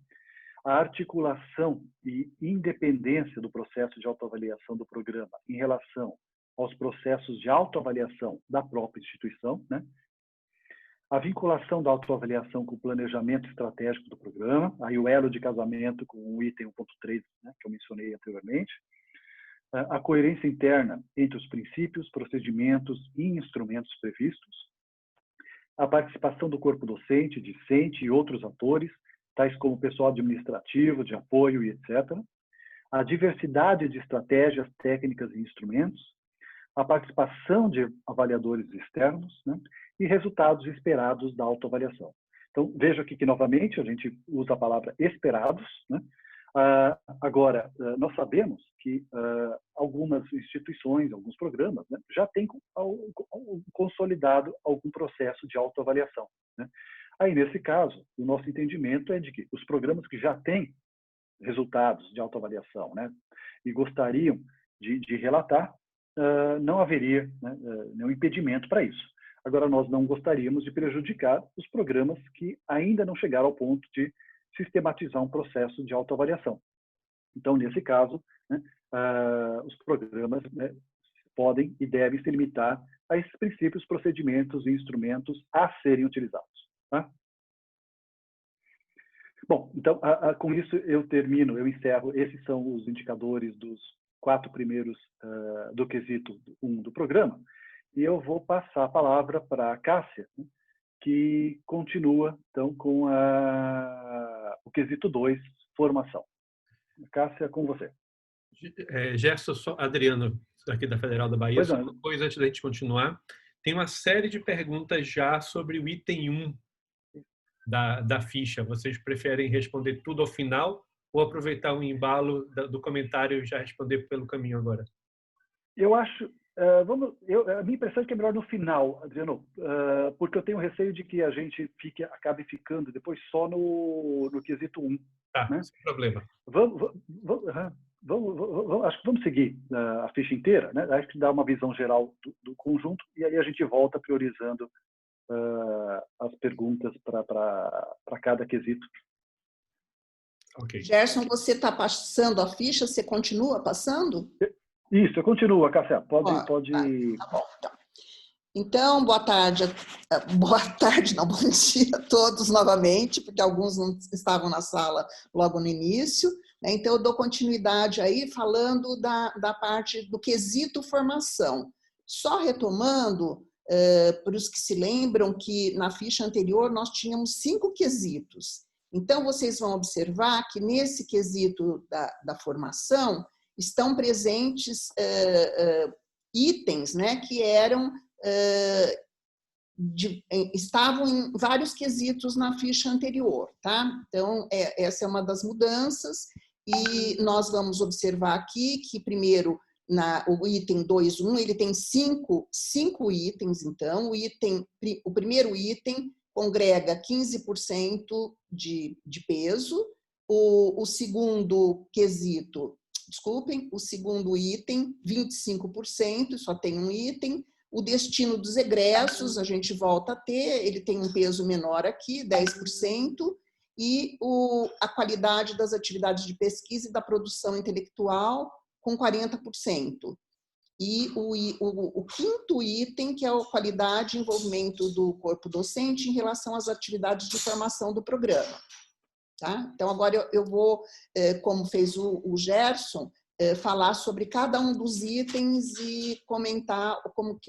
a articulação e independência do processo de autoavaliação do programa em relação aos processos de autoavaliação da própria instituição, né? A vinculação da autoavaliação com o planejamento estratégico do programa, aí o elo de casamento com o item 1.3, né, que eu mencionei anteriormente, a coerência interna entre os princípios, procedimentos e instrumentos previstos, a participação do corpo docente, discente e outros atores, tais como pessoal administrativo, de apoio e etc., a diversidade de estratégias, técnicas e instrumentos, a participação de avaliadores externos, né, e resultados esperados da autoavaliação. Então, veja aqui que, novamente, a gente usa a palavra esperados, né? Agora, nós sabemos que algumas instituições, alguns programas, né, já têm consolidado algum processo de autoavaliação, né? Aí, nesse caso, o nosso entendimento é de que os programas que já têm resultados de autoavaliação, né, e gostariam de relatar, não haveria, né, nenhum impedimento para isso. Agora, nós não gostaríamos de prejudicar os programas que ainda não chegaram ao ponto de sistematizar um processo de autoavaliação. Então, nesse caso, né, os programas, né, podem e devem se limitar a esses princípios, procedimentos e instrumentos a serem utilizados. Tá? Bom, então, com isso eu termino, eu encerro. Esses são os indicadores dos 4 primeiros do quesito 1 do programa. E eu vou passar a palavra para a Cássia, né, que continua, então, com o quesito 2, formação. Cássia, com você. Gerson, Adriano, aqui da Federal da Bahia, só uma coisa antes da gente continuar. Tem uma série de perguntas já sobre o item 1 da ficha. Vocês preferem responder tudo ao final ou aproveitar o embalo do comentário e já responder pelo caminho agora? Eu acho... a minha impressão é que é melhor no final, Adriano, porque eu tenho receio de que a gente acabe ficando depois só no quesito 1. Tá, né? Sem problema. Acho que vamos seguir a ficha inteira, né? Acho que dá uma visão geral do conjunto e aí a gente volta priorizando as perguntas para cada quesito. Okay. Gerson, você está passando a ficha? Você continua passando? Isso, eu continuo, Cássia. Pode. Tá bom, então, boa tarde, não, bom dia a todos novamente, porque alguns não estavam na sala logo no início. Né? Então, eu dou continuidade aí falando da parte do quesito formação. Só retomando, para os que se lembram que na ficha anterior nós tínhamos 5 quesitos. Então, vocês vão observar que nesse quesito da formação estão presentes itens, né, que eram... estavam em vários quesitos na ficha anterior, tá? Então, essa é uma das mudanças e nós vamos observar aqui que, primeiro, o item 2.1, ele tem 5 itens, então, o primeiro item congrega 15% de peso, o segundo quesito, desculpem, o segundo item, 25%, só tem um item. O destino dos egressos, a gente volta a ter, ele tem um peso menor aqui, 10%, e a qualidade das atividades de pesquisa e da produção intelectual, com 40%. E o quinto item, que é a qualidade e envolvimento do corpo docente em relação às atividades de formação do programa. Tá? Então, agora eu vou, como fez o Gerson, falar sobre cada um dos itens e comentar como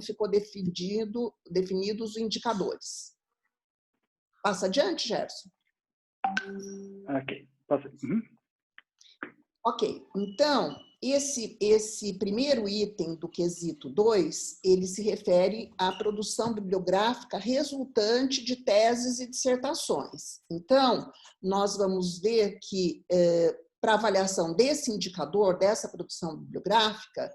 ficou definidos os indicadores. Passa adiante, Gerson. Ok, passa. Ok, então, esse primeiro item do quesito 2, ele se refere à produção bibliográfica resultante de teses e dissertações. Então, nós vamos ver que para avaliação desse indicador, dessa produção bibliográfica,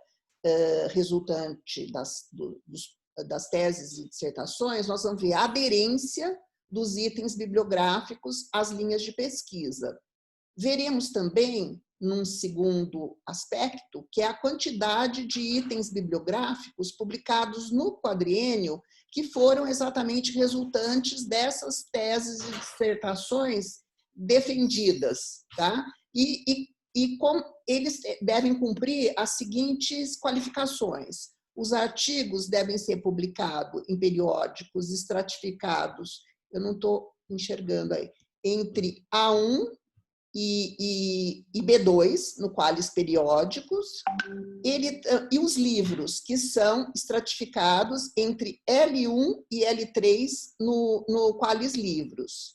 resultante das teses e dissertações, nós vamos ver a aderência dos itens bibliográficos às linhas de pesquisa. Veremos também, num segundo aspecto, que é a quantidade de itens bibliográficos publicados no quadriênio que foram exatamente resultantes dessas teses e dissertações defendidas, tá? E como eles devem cumprir as seguintes qualificações. Os artigos devem ser publicados em periódicos estratificados, eu não estou enxergando aí, entre A1 e B2, no Qualis Periódicos, e os livros que são estratificados entre L1 e L3 no Qualis Livros.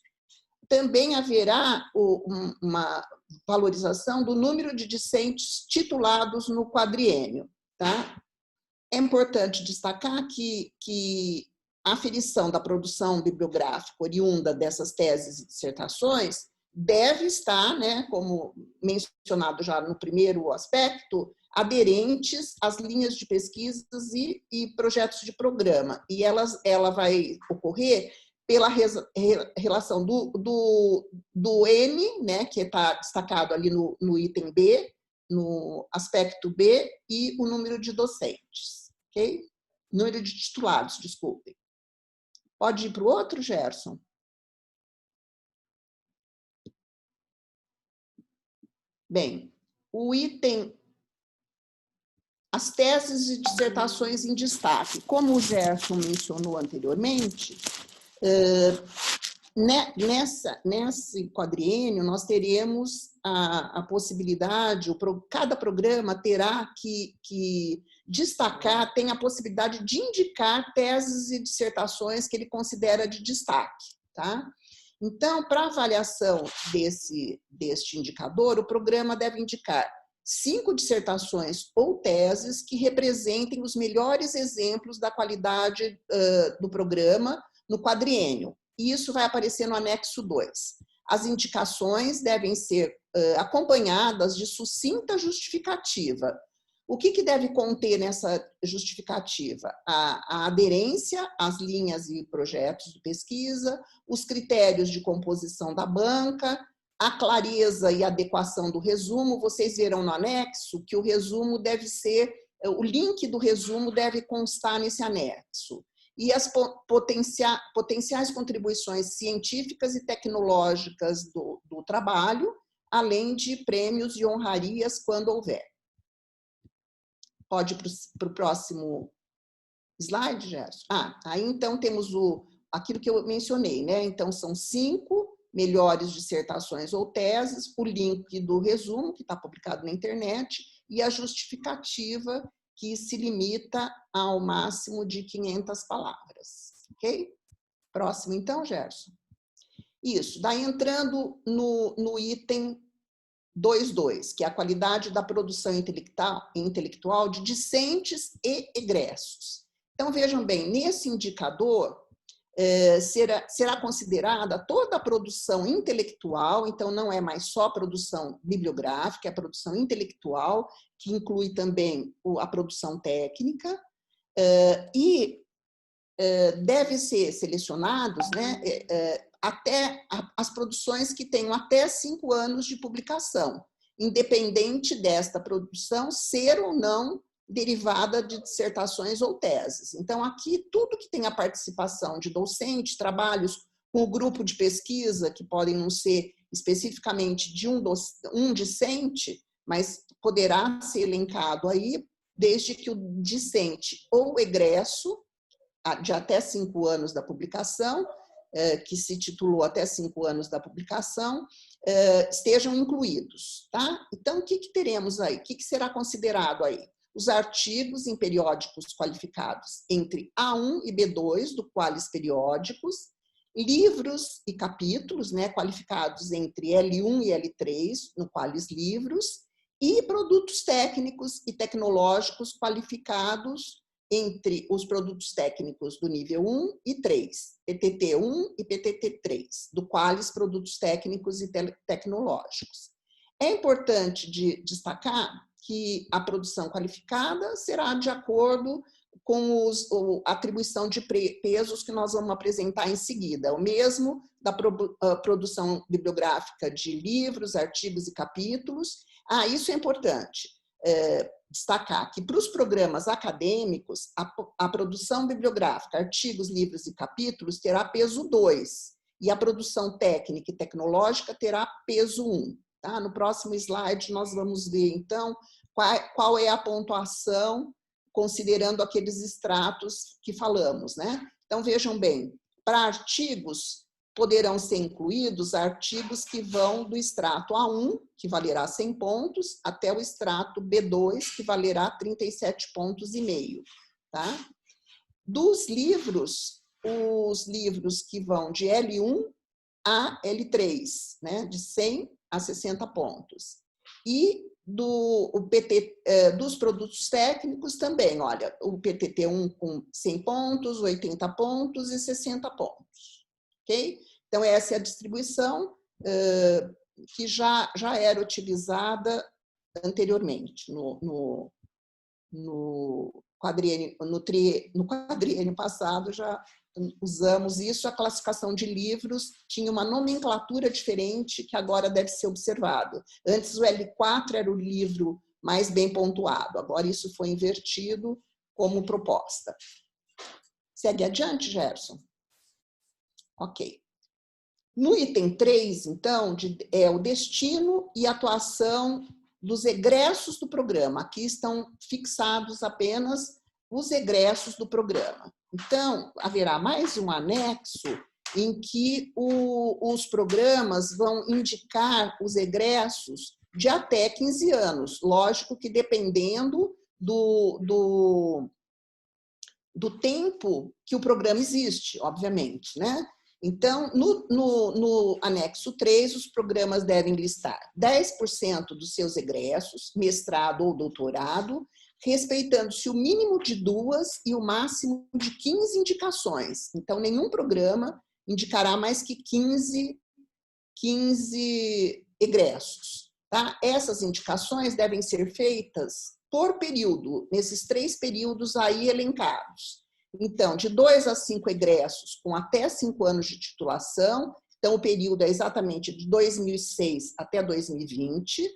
Também haverá uma valorização do número de discentes titulados no quadriênio. Tá? É importante destacar que a aferição da produção bibliográfica oriunda dessas teses e dissertações deve estar, né, como mencionado já no primeiro aspecto, aderentes às linhas de pesquisas e projetos de programa. E ela vai ocorrer pela relação do N, né, que está destacado ali no item B, no aspecto B, e o número de docentes, ok? Número de titulados, desculpem. Pode ir para o outro, Gerson? Bem, o item, as teses e dissertações em destaque. Como o Gerson mencionou anteriormente, nesse quadriênio nós teremos a possibilidade, cada programa terá que destacar, tem a possibilidade de indicar teses e dissertações que ele considera de destaque, tá? Então, para avaliação deste indicador, o programa deve indicar 5 dissertações ou teses que representem os melhores exemplos da qualidade do programa no quadriênio. E isso vai aparecer no anexo 2. As indicações devem ser acompanhadas de sucinta justificativa. O que deve conter nessa justificativa? A aderência às linhas e projetos de pesquisa, os critérios de composição da banca, a clareza e adequação do resumo. Vocês verão no anexo que o resumo deve ser, o link do resumo deve constar nesse anexo. E as potenciais contribuições científicas e tecnológicas do trabalho, além de prêmios e honrarias quando houver. Pode ir para o próximo slide, Gerson? Aí então temos aquilo que eu mencionei, né? Então são 5 melhores dissertações ou teses, o link do resumo, que está publicado na internet, e a justificativa, que se limita ao máximo de 500 palavras. Ok? Próximo então, Gerson. Isso, daí entrando no item 2.2, que é a qualidade da produção intelectual de discentes e egressos. Então, vejam bem, nesse indicador será considerada toda a produção intelectual, então não é mais só produção bibliográfica, é a produção intelectual, que inclui também a produção técnica, e deve ser selecionados, né, até as produções que tenham até 5 anos de publicação, independente desta produção ser ou não derivada de dissertações ou teses. Então, aqui, tudo que tem a participação de docente, trabalhos com o grupo de pesquisa, que podem não ser especificamente de um discente, mas poderá ser elencado aí, desde que o discente ou egresso, de até 5 anos da publicação, que se titulou até 5 anos da publicação, estejam incluídos. Tá? Então, o que teremos aí? O que será considerado aí? Os artigos em periódicos qualificados entre A1 e B2, do Qualis Periódicos, livros e capítulos, né, qualificados entre L1 e L3, no Qualis Livros, e produtos técnicos e tecnológicos qualificados entre os produtos técnicos do nível 1 e 3, PTT1 e PTT3, do Qualis Produtos Técnicos e Tecnológicos. É importante destacar que a produção qualificada será de acordo com a atribuição de pesos que nós vamos apresentar em seguida. O mesmo da produção bibliográfica de livros, artigos e capítulos. Isso é importante destacar, que para os programas acadêmicos, a produção bibliográfica, artigos, livros e capítulos terá peso 2, e a produção técnica e tecnológica terá peso 1. Tá? No próximo slide nós vamos ver, então, qual é a pontuação considerando aqueles extratos que falamos, né? Então, vejam bem, para artigos, poderão ser incluídos artigos que vão do extrato A1, que valerá 100 pontos, até o extrato B2, que valerá 37,5 pontos. Tá? Dos livros, os livros que vão de L1 a L3, né? De 100 a 60 pontos. E dos produtos técnicos também, olha, o PTT1 com 100 pontos, 80 pontos e 60 pontos. Ok? Então, essa é a distribuição que já era utilizada anteriormente no quadriênio passado, já usamos isso. A classificação de livros tinha uma nomenclatura diferente que agora deve ser observado. Antes o L4 era o livro mais bem pontuado, agora isso foi invertido como proposta. Segue adiante, Gerson. Ok. No item 3, então, é o destino e atuação dos egressos do programa. Aqui estão fixados apenas os egressos do programa. Então, haverá mais um anexo em que os programas vão indicar os egressos de até 15 anos. Lógico que dependendo do tempo que o programa existe, obviamente, né? Então, no anexo 3, os programas devem listar 10% dos seus egressos, mestrado ou doutorado, respeitando-se o mínimo de 2 e o máximo de 15 indicações. Então, nenhum programa indicará mais que 15 egressos. Tá? Essas indicações devem ser feitas por período, nesses 3 períodos aí elencados. Então, de 2 a 5 egressos com até 5 anos de titulação. Então, o período é exatamente de 2006 até 2020.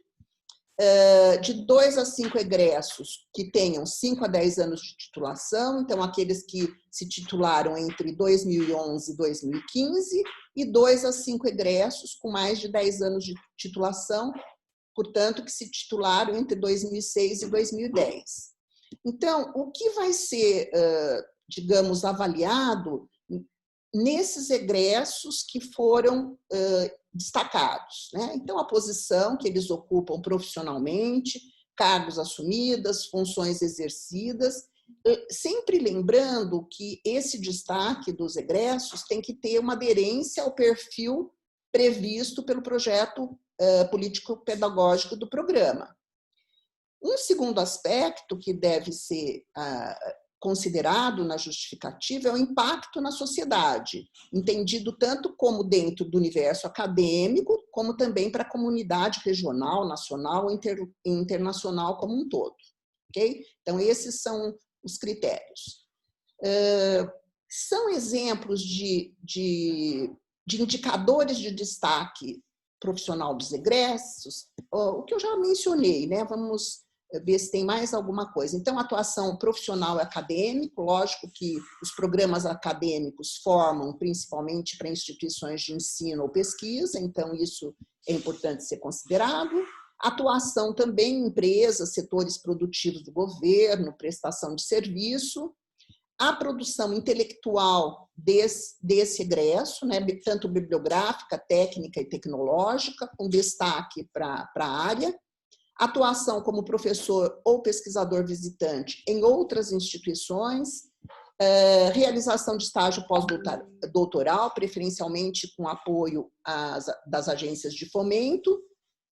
De 2 a 5 egressos que tenham 5 a 10 anos de titulação. Então, aqueles que se titularam entre 2011 e 2015. E 2 a 5 egressos com mais de 10 anos de titulação, portanto, que se titularam entre 2006 e 2010. Então, o que vai ser, digamos, avaliado nesses egressos que foram destacados, né? Então, a posição que eles ocupam profissionalmente, cargos assumidos, funções exercidas, sempre lembrando que esse destaque dos egressos tem que ter uma aderência ao perfil previsto pelo projeto político-pedagógico do programa. Um segundo aspecto que deve ser considerado na justificativa é o impacto na sociedade, entendido tanto como dentro do universo acadêmico, como também para a comunidade regional, nacional e internacional como um todo. Okay? Então, esses são os critérios. São exemplos de indicadores de destaque profissional dos egressos, o que eu já mencionei, né? Vamos ver se tem mais alguma coisa. Então, atuação profissional e acadêmico, lógico que os programas acadêmicos formam principalmente para instituições de ensino ou pesquisa, então isso é importante ser considerado. Atuação também em empresas, setores produtivos do governo, prestação de serviço. A produção intelectual desse egresso, né, tanto bibliográfica, técnica e tecnológica, com destaque para a área. Atuação como professor ou pesquisador visitante em outras instituições, realização de estágio pós-doutoral, preferencialmente com apoio das agências de fomento,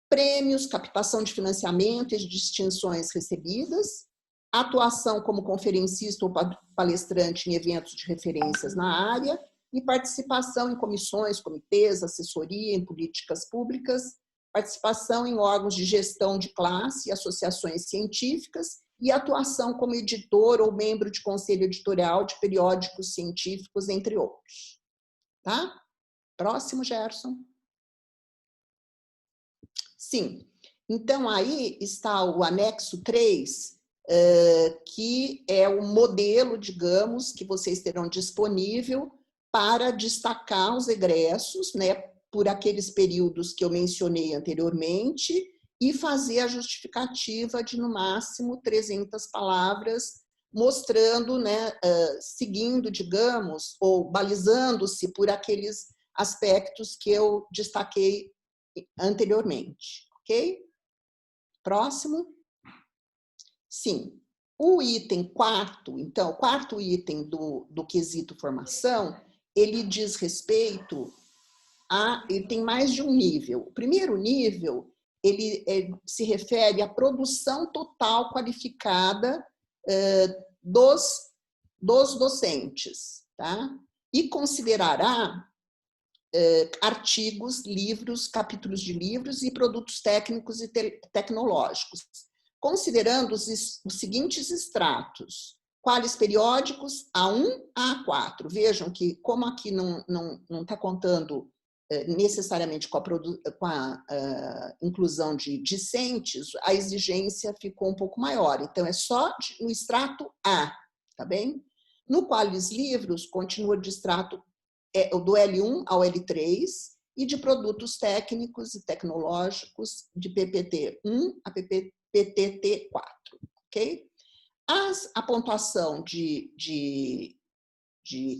prêmios, captação de financiamento e distinções recebidas, atuação como conferencista ou palestrante em eventos de referências na área e participação em comissões, comitês, assessoria em políticas públicas, participação em órgãos de gestão de classe e associações científicas e atuação como editor ou membro de conselho editorial de periódicos científicos, entre outros. Tá? Próximo, Gerson. Sim. Então, aí está o anexo 3, que é o modelo, digamos, que vocês terão disponível para destacar os egressos, né, por aqueles períodos que eu mencionei anteriormente, e fazer a justificativa de, no máximo, 300 palavras, mostrando, né, seguindo, digamos, ou balizando-se por aqueles aspectos que eu destaquei anteriormente, ok? Próximo. Sim. O item 4, então, o 4º item do quesito formação, ele diz respeito ele tem mais de um nível. O primeiro nível, ele se refere à produção total qualificada dos docentes, tá? E considerará artigos, livros, capítulos de livros e produtos técnicos e tecnológicos, considerando os seguintes extratos: quales periódicos A1 a A4. Vejam que, como aqui não está contando necessariamente com a inclusão de discentes, a exigência ficou um pouco maior. Então, é só no extrato A, tá bem? No quales livros, continua de extrato do L1 ao L3 e de produtos técnicos e tecnológicos de PPT1 a PPT4, ok? A pontuação de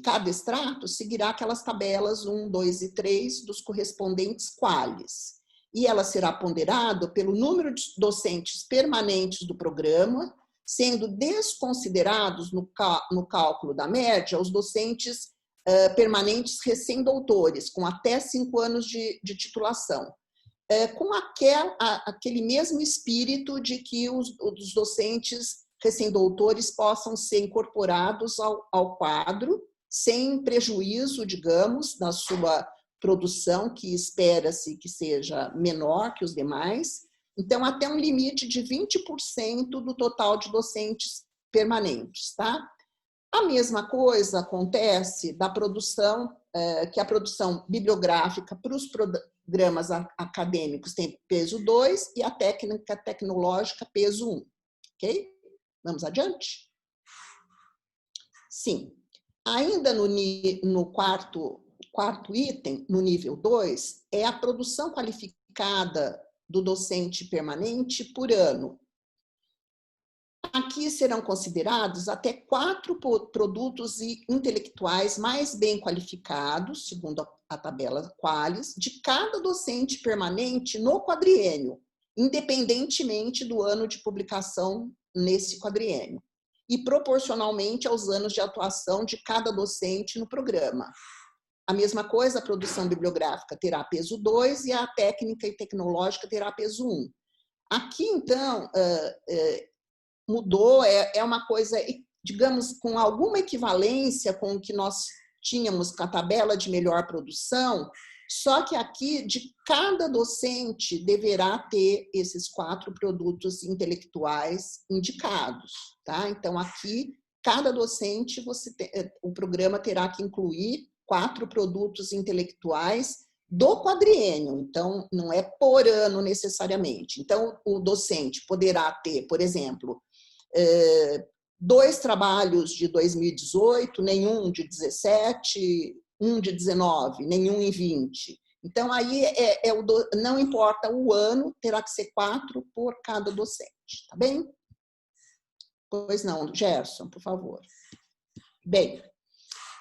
cada extrato seguirá aquelas tabelas 1, 2 e 3 dos correspondentes quales. E ela será ponderada pelo número de docentes permanentes do programa, sendo desconsiderados no cálculo da média os docentes permanentes recém-doutores, com até 5 anos de titulação, com aquele mesmo espírito de que os docentes recém-doutores possam ser incorporados ao quadro, sem prejuízo, digamos, da sua produção, que espera-se que seja menor que os demais. Então, até um limite de 20% do total de docentes permanentes, tá? A mesma coisa acontece da produção, que a produção bibliográfica para os programas acadêmicos tem peso 2 e a técnica tecnológica peso 1, ok? Vamos adiante? Sim. Ainda no quarto item, no nível 2, é a produção qualificada do docente permanente por ano. Aqui serão considerados até 4 produtos intelectuais mais bem qualificados, segundo a tabela quales, de cada docente permanente no quadriênio, independentemente do ano de publicação nesse quadriênio, e proporcionalmente aos anos de atuação de cada docente no programa. A mesma coisa, a produção bibliográfica terá peso 2 e a técnica e tecnológica terá peso 1. Aqui, então, mudou, é uma coisa, digamos, com alguma equivalência com o que nós tínhamos com a tabela de melhor produção, só que aqui, de cada docente, deverá ter esses 4 produtos intelectuais indicados, tá? Então, aqui, cada docente, o programa terá que incluir 4 produtos intelectuais do quadriênio, então, não é por ano necessariamente. Então, o docente poderá ter, por exemplo, 2 trabalhos de 2018, nenhum de 17, um de 19, nenhum em 20. Então, aí não importa o ano, terá que ser 4 por cada docente, tá bem? Pois não, Gerson, por favor. Bem,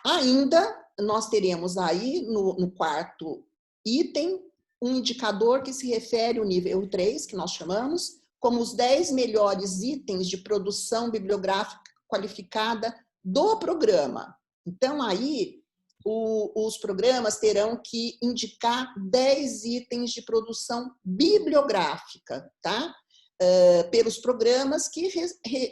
ainda nós teremos aí, no quarto item, um indicador que se refere ao nível 3, que nós chamamos, como os 10 melhores itens de produção bibliográfica qualificada do programa. Então, aí, os programas terão que indicar 10 itens de produção bibliográfica, tá? Pelos programas que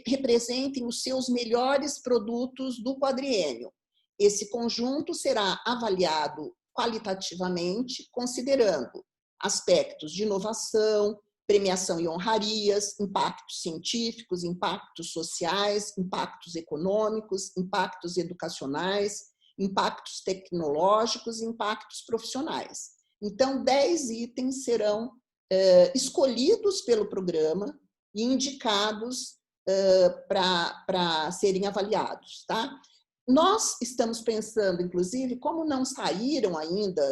representem os seus melhores produtos do quadriênio. Esse conjunto será avaliado qualitativamente, considerando aspectos de inovação, premiação e honrarias, impactos científicos, impactos sociais, impactos econômicos, impactos educacionais, impactos tecnológicos e impactos profissionais. Então, 10 itens serão escolhidos pelo programa e indicados para serem avaliados, tá? Nós estamos pensando, inclusive, como não saíram ainda,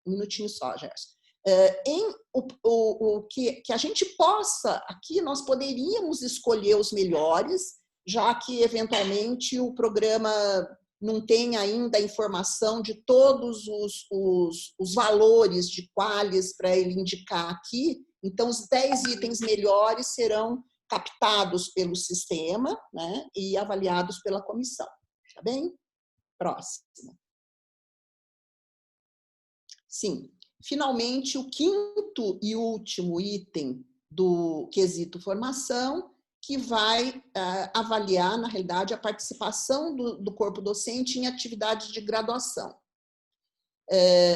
um minutinho só, Gerson, em que a gente possa, aqui nós poderíamos escolher os melhores, já que, eventualmente, o programa não tem ainda a informação de todos os valores de qualis para ele indicar aqui. Então, os 10 itens melhores serão captados pelo sistema, né, e avaliados pela comissão. Tá bem? Próximo. Sim. Finalmente, o quinto e último item do quesito formação, que vai avaliar, na realidade, a participação do corpo docente em atividades de graduação.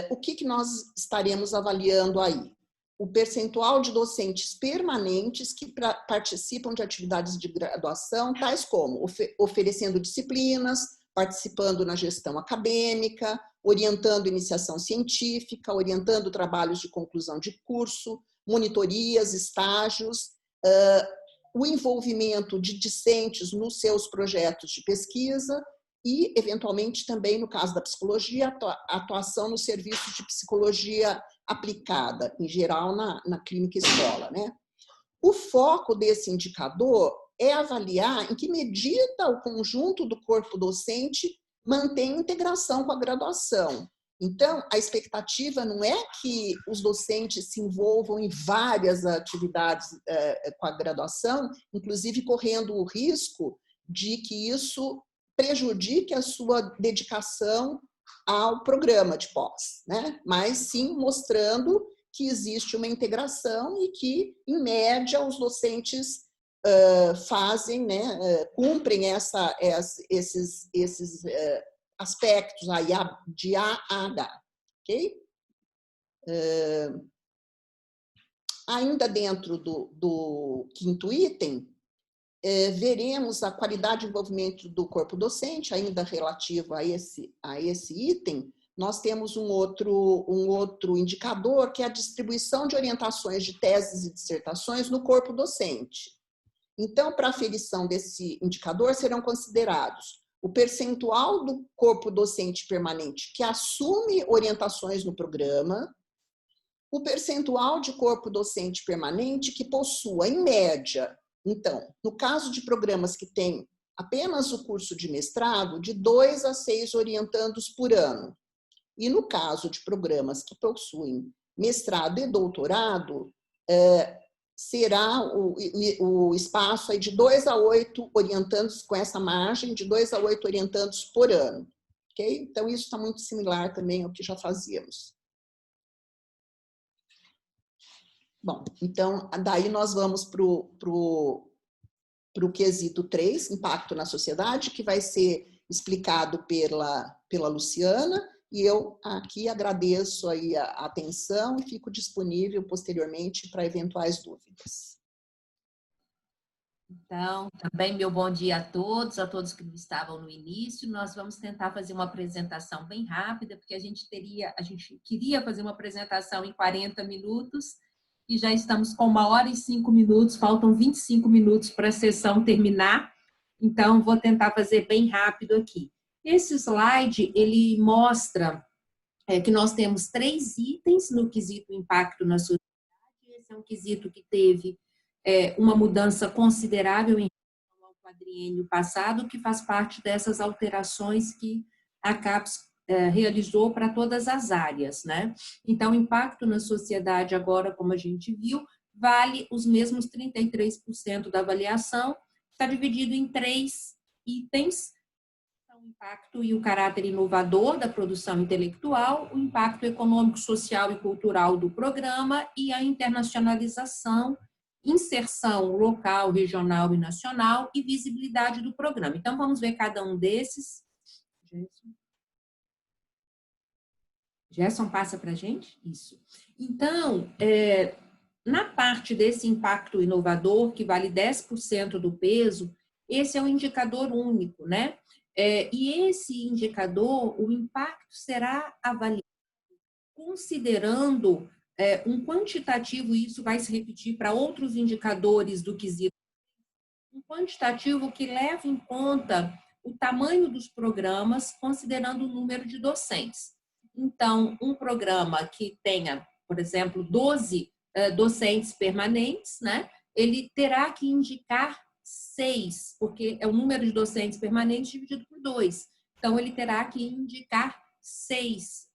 O que nós estaremos avaliando aí? O percentual de docentes permanentes que participam de atividades de graduação, tais como oferecendo disciplinas, participando na gestão acadêmica, orientando iniciação científica, orientando trabalhos de conclusão de curso, monitorias, estágios, o envolvimento de discentes nos seus projetos de pesquisa e, eventualmente, também, no caso da psicologia, atuação nos serviços de psicologia aplicada, em geral, na clínica escola, né? O foco desse indicador é avaliar em que medida o conjunto do corpo docente mantém integração com a graduação. Então, a expectativa não é que os docentes se envolvam em várias atividades com a graduação, inclusive correndo o risco de que isso prejudique a sua dedicação ao programa de pós, né? Mas sim mostrando que existe uma integração e que, em média, os docentes fazem, né, cumprem esses aspectos aí de A a H, ok? Ainda dentro do quinto item, veremos a qualidade de envolvimento do corpo docente, ainda relativo a esse item. Nós temos um outro indicador, que é a distribuição de orientações de teses e dissertações no corpo docente. Então, para a aferição desse indicador, serão considerados o percentual do corpo docente permanente que assume orientações no programa, o percentual de corpo docente permanente que possua, em média, então, no caso de programas que têm apenas o curso de mestrado, de 2 a 6 orientandos por ano. E no caso de programas que possuem mestrado e doutorado, será o espaço aí de 2 a 8 orientandos, com essa margem de 2 a 8 orientandos por ano. Okay? Então, isso está muito similar também ao que já fazíamos. Bom, então, daí nós vamos para o quesito 3, impacto na sociedade, que vai ser explicado pela Luciana, e eu aqui agradeço aí a atenção e fico disponível posteriormente para eventuais dúvidas. Então, também meu bom dia a todos que estavam no início. Nós vamos tentar fazer uma apresentação bem rápida, porque a gente queria fazer uma apresentação em 40 minutos, e já estamos com 1 hora e 5 minutos, faltam 25 minutos para a sessão terminar, então vou tentar fazer bem rápido aqui. Esse slide, ele mostra que nós temos 3 itens no quesito impacto na sociedade. Esse é um quesito que teve uma mudança considerável em relação ao quadriênio passado, que faz parte dessas alterações que a CAPES realizou para todas as áreas, né? Então, o impacto na sociedade agora, como a gente viu, vale os mesmos 33% da avaliação, está dividido em 3 itens: o impacto e o caráter inovador da produção intelectual, o impacto econômico, social e cultural do programa e a internacionalização, inserção local, regional e nacional e visibilidade do programa. Então, vamos ver cada um desses. Gerson, passa para a gente? Isso. Então, na parte desse impacto inovador, que vale 10% do peso, esse é um indicador único, né? E esse indicador, o impacto será avaliado considerando um quantitativo, e isso vai se repetir para outros indicadores do quesito, um quantitativo que leva em conta o tamanho dos programas, considerando o número de docentes. Então, um programa que tenha, por exemplo, 12 docentes permanentes, né, ele terá que indicar 6, porque é o número de docentes permanentes dividido por 2. Então, ele terá que indicar 6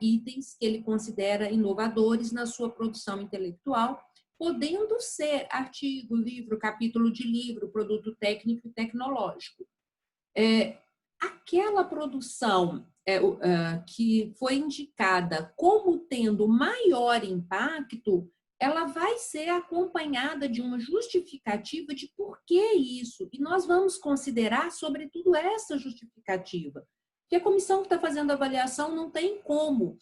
itens que ele considera inovadores na sua produção intelectual, podendo ser artigo, livro, capítulo de livro, produto técnico e tecnológico. Aquela produção que foi indicada como tendo maior impacto, ela vai ser acompanhada de uma justificativa de por que isso. E nós vamos considerar, sobretudo, essa justificativa. Porque a comissão que está fazendo a avaliação não tem como,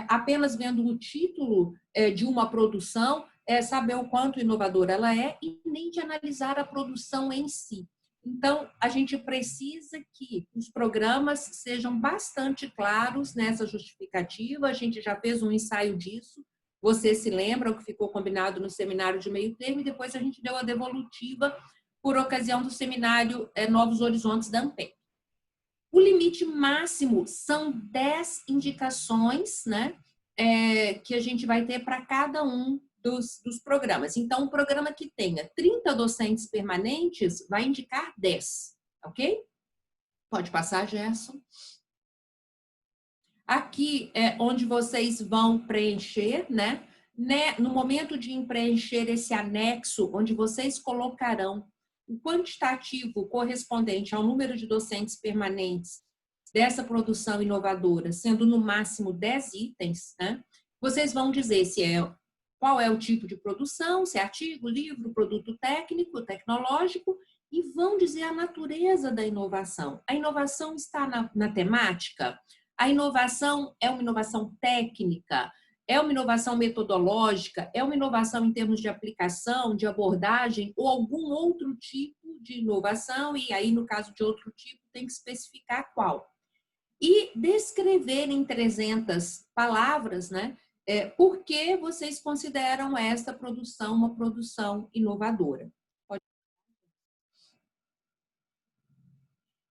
apenas vendo o título de uma produção, saber o quanto inovadora ela é e nem de analisar a produção em si. Então, a gente precisa que os programas sejam bastante claros nessa justificativa. A gente já fez um ensaio disso. Vocês se lembram que ficou combinado no seminário de meio termo e depois a gente deu a devolutiva por ocasião do seminário Novos Horizontes da ANPEC. O limite máximo são 10 indicações, né, que a gente vai ter para cada um dos programas. Então, um programa que tenha 30 docentes permanentes vai indicar 10, ok? Pode passar, Gerson. Aqui é onde vocês vão preencher, né? No momento de preencher esse anexo, onde vocês colocarão o quantitativo correspondente ao número de docentes permanentes dessa produção inovadora, sendo no máximo 10 itens, né? Vocês vão dizer qual é o tipo de produção, se é artigo, livro, produto técnico, tecnológico, e vão dizer a natureza da inovação. A inovação está na temática? A inovação é uma inovação técnica? É uma inovação metodológica? É uma inovação em termos de aplicação, de abordagem, ou algum outro tipo de inovação? E aí, no caso de outro tipo, tem que especificar qual. E descrever em 300 palavras, né? Por que vocês consideram esta produção uma produção inovadora?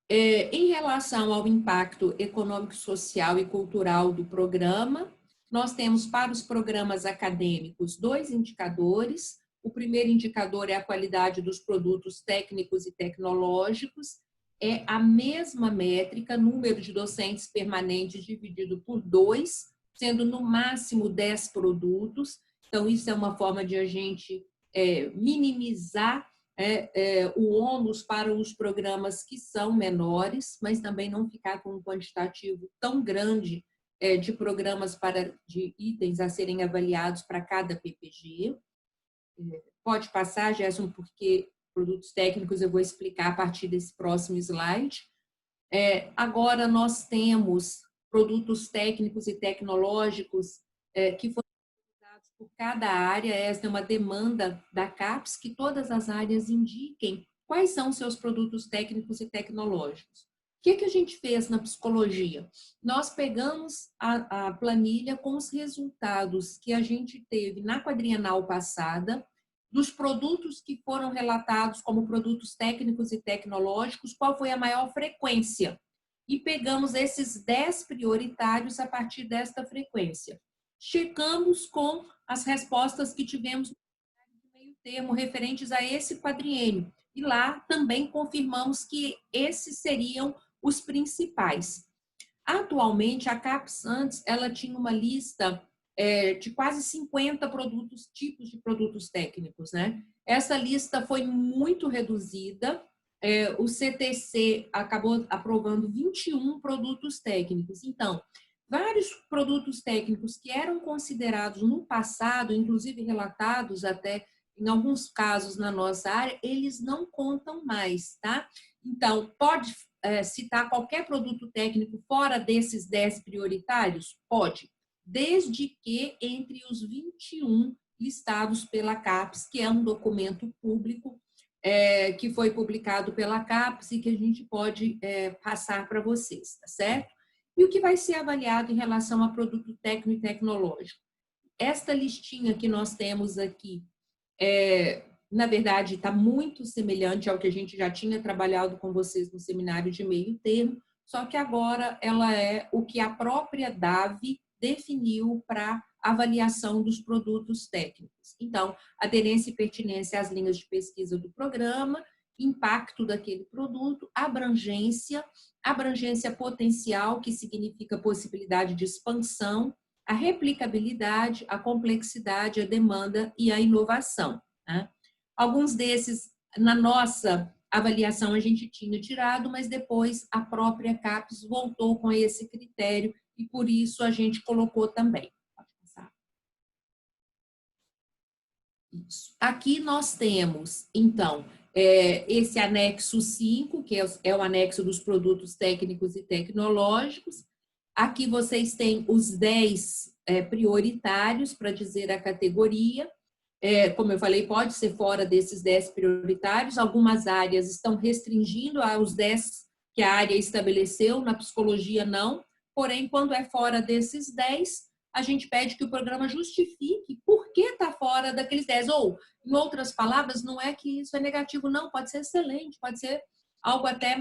Em relação ao impacto econômico, social e cultural do programa, nós temos para os programas acadêmicos 2 indicadores. O primeiro indicador é a qualidade dos produtos técnicos e tecnológicos. É a mesma métrica, número de docentes permanentes dividido por 2, sendo no máximo 10 produtos. Então, isso é uma forma de a gente minimizar o ônus para os programas que são menores, mas também não ficar com um quantitativo tão grande de programas de itens a serem avaliados para cada PPG. Pode passar, Gerson, porque produtos técnicos eu vou explicar a partir desse próximo slide. Agora nós temos produtos técnicos e tecnológicos que foram usados por cada área. Esta é uma demanda da CAPES, que todas as áreas indiquem quais são seus produtos técnicos e tecnológicos. O que a gente fez na psicologia? Nós pegamos a planilha com os resultados que a gente teve na quadrienal passada, dos produtos que foram relatados como produtos técnicos e tecnológicos, qual foi a maior frequência. E pegamos esses 10 prioritários a partir desta frequência. Checamos com as respostas que tivemos no meio termo referentes a esse quadriênio. E lá também confirmamos que esses seriam os principais. Atualmente, a CAPES antes, ela tinha uma lista de quase 50 tipos de produtos técnicos, né? Essa lista foi muito reduzida. O CTC acabou aprovando 21 produtos técnicos. Então, vários produtos técnicos que eram considerados no passado, inclusive relatados até em alguns casos na nossa área, eles não contam mais, tá? Então, pode citar qualquer produto técnico fora desses 10 prioritários? Pode, desde que entre os 21 listados pela CAPES, que é um documento público que foi publicado pela CAPES e que a gente pode passar para vocês, tá certo? E o que vai ser avaliado em relação a produto técnico e tecnológico? Esta listinha que nós temos aqui, na verdade, está muito semelhante ao que a gente já tinha trabalhado com vocês no seminário de meio termo, só que agora ela é o que a própria DAVI definiu para avaliação dos produtos técnicos. Então, aderência e pertinência às linhas de pesquisa do programa, impacto daquele produto, abrangência potencial, que significa possibilidade de expansão, a replicabilidade, a complexidade, a demanda e a inovação, né? Alguns desses, na nossa avaliação, a gente tinha tirado, mas depois a própria CAPES voltou com esse critério e por isso a gente colocou também. Pode passar. Isso. Aqui nós temos, então, esse anexo 5, que é o anexo dos produtos técnicos e tecnológicos. Aqui vocês têm os 10 prioritários para dizer a categoria. Como eu falei, pode ser fora desses 10 prioritários. Algumas áreas estão restringindo aos 10 que a área estabeleceu, na psicologia não. Porém, quando é fora desses 10, a gente pede que o programa justifique por que está fora daqueles 10. Ou, em outras palavras, não é que isso é negativo, não. Pode ser excelente, pode ser algo até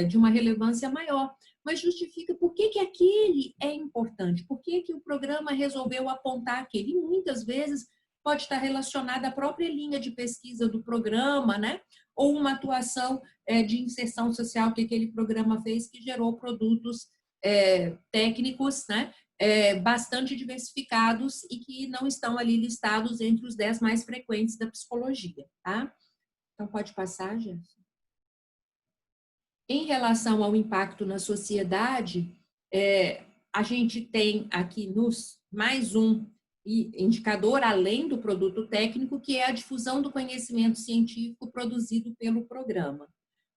de uma relevância maior. Mas justifica por que aquele é importante, por que o programa resolveu apontar aquele. E muitas vezes pode estar relacionada à própria linha de pesquisa do programa, né? Ou uma atuação de inserção social que aquele programa fez, que gerou produtos técnicos, né? Bastante diversificados e que não estão ali listados entre os 10 mais frequentes da psicologia, tá? Então, pode passar, Jefferson. Em relação ao impacto na sociedade, a gente tem aqui mais um indicador além do produto técnico, que é a difusão do conhecimento científico produzido pelo programa.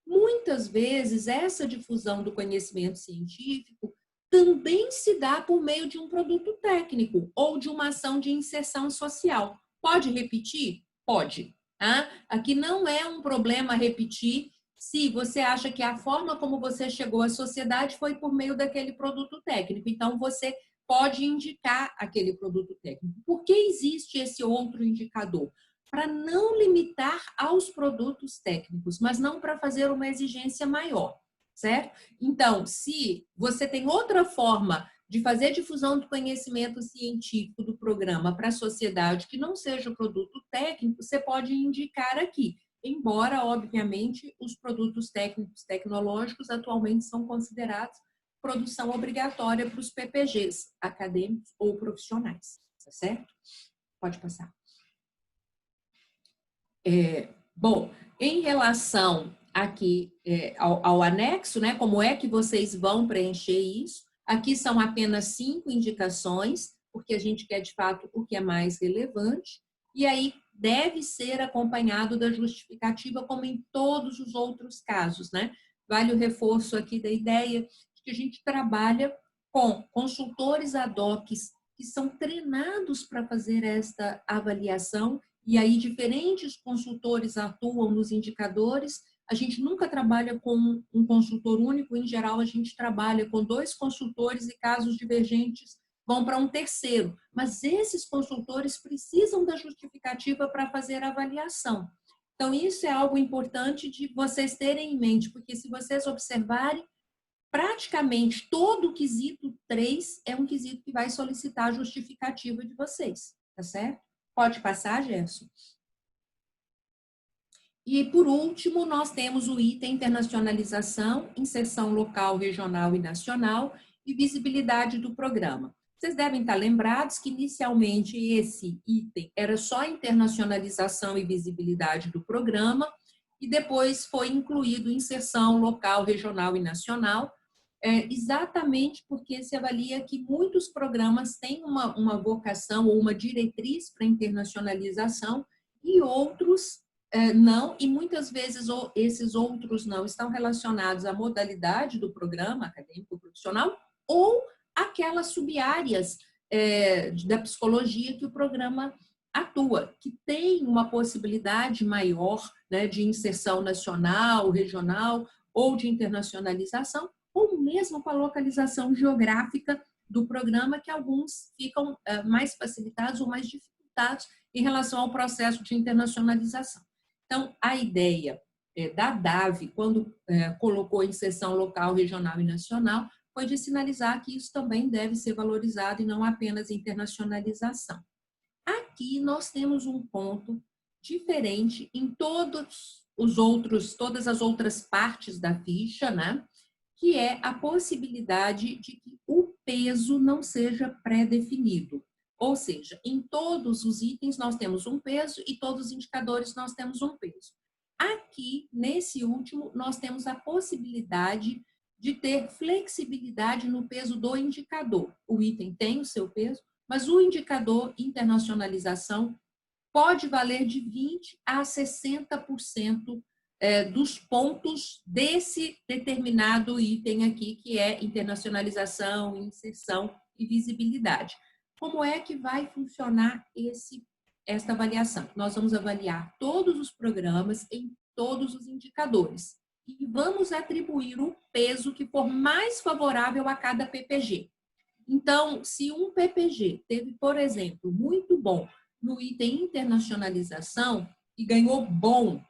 Muitas vezes, essa difusão do conhecimento científico também se dá por meio de um produto técnico ou de uma ação de inserção social. Pode repetir? Pode. Tá? Aqui não é um problema repetir se você acha que a forma como você chegou à sociedade foi por meio daquele produto técnico. Então, você pode indicar aquele produto técnico. Por que existe esse outro indicador? Para não limitar aos produtos técnicos, mas não para fazer uma exigência maior, certo? Então, se você tem outra forma de fazer difusão do conhecimento científico do programa para a sociedade que não seja o produto técnico, você pode indicar aqui. Embora, obviamente, os produtos técnicos tecnológicos atualmente são considerados produção obrigatória para os PPGs, acadêmicos ou profissionais, tá certo? Pode passar. Bom, em relação aqui ao anexo, né, como é que vocês vão preencher isso? Aqui são apenas 5 indicações, porque a gente quer, de fato, o que é mais relevante, e aí deve ser acompanhado da justificativa, como em todos os outros casos, né? Vale o reforço aqui da ideia de que a gente trabalha com consultores ad hoc que são treinados para fazer esta avaliação, e aí diferentes consultores atuam nos indicadores. A gente nunca trabalha com um consultor único, em geral a gente trabalha com 2 consultores e casos divergentes vão para um terceiro, mas esses consultores precisam da justificativa para fazer a avaliação. Então, isso é algo importante de vocês terem em mente, porque se vocês observarem, praticamente todo o quesito 3 é um quesito que vai solicitar a justificativa de vocês, tá certo? Pode passar, Gerson? E, por último, nós temos o item internacionalização, inserção local, regional e nacional e visibilidade do programa. Vocês devem estar lembrados que, inicialmente, esse item era só internacionalização e visibilidade do programa, e depois foi incluído inserção local, regional e nacional, exatamente porque se avalia que muitos programas têm uma vocação ou uma diretriz para internacionalização e outros não, e muitas vezes esses outros não estão relacionados à modalidade do programa acadêmico profissional ou aquelas subáreas da psicologia que o programa atua, que tem uma possibilidade maior, né, de inserção nacional, regional ou de internacionalização, ou mesmo com a localização geográfica do programa, que alguns ficam mais facilitados ou mais dificultados em relação ao processo de internacionalização. Então, a ideia da DAV, quando colocou inserção local, regional e nacional, foi de sinalizar que isso também deve ser valorizado e não apenas internacionalização. Aqui nós temos um ponto diferente em todas as outras partes da ficha, né? Que é a possibilidade de que o peso não seja pré-definido. Ou seja, em todos os itens nós temos um peso e todos os indicadores nós temos um peso. Aqui, nesse último, nós temos a possibilidade de ter flexibilidade no peso do indicador. O item tem o seu peso, mas o indicador internacionalização pode valer de 20% a 60% dos pontos desse determinado item aqui, que é internacionalização, inserção e visibilidade. Como é que vai funcionar esta avaliação? Nós vamos avaliar todos os programas em todos os indicadores e vamos atribuir o peso que for mais favorável a cada PPG. Então, se um PPG teve, por exemplo, muito bom no item internacionalização e ganhou bom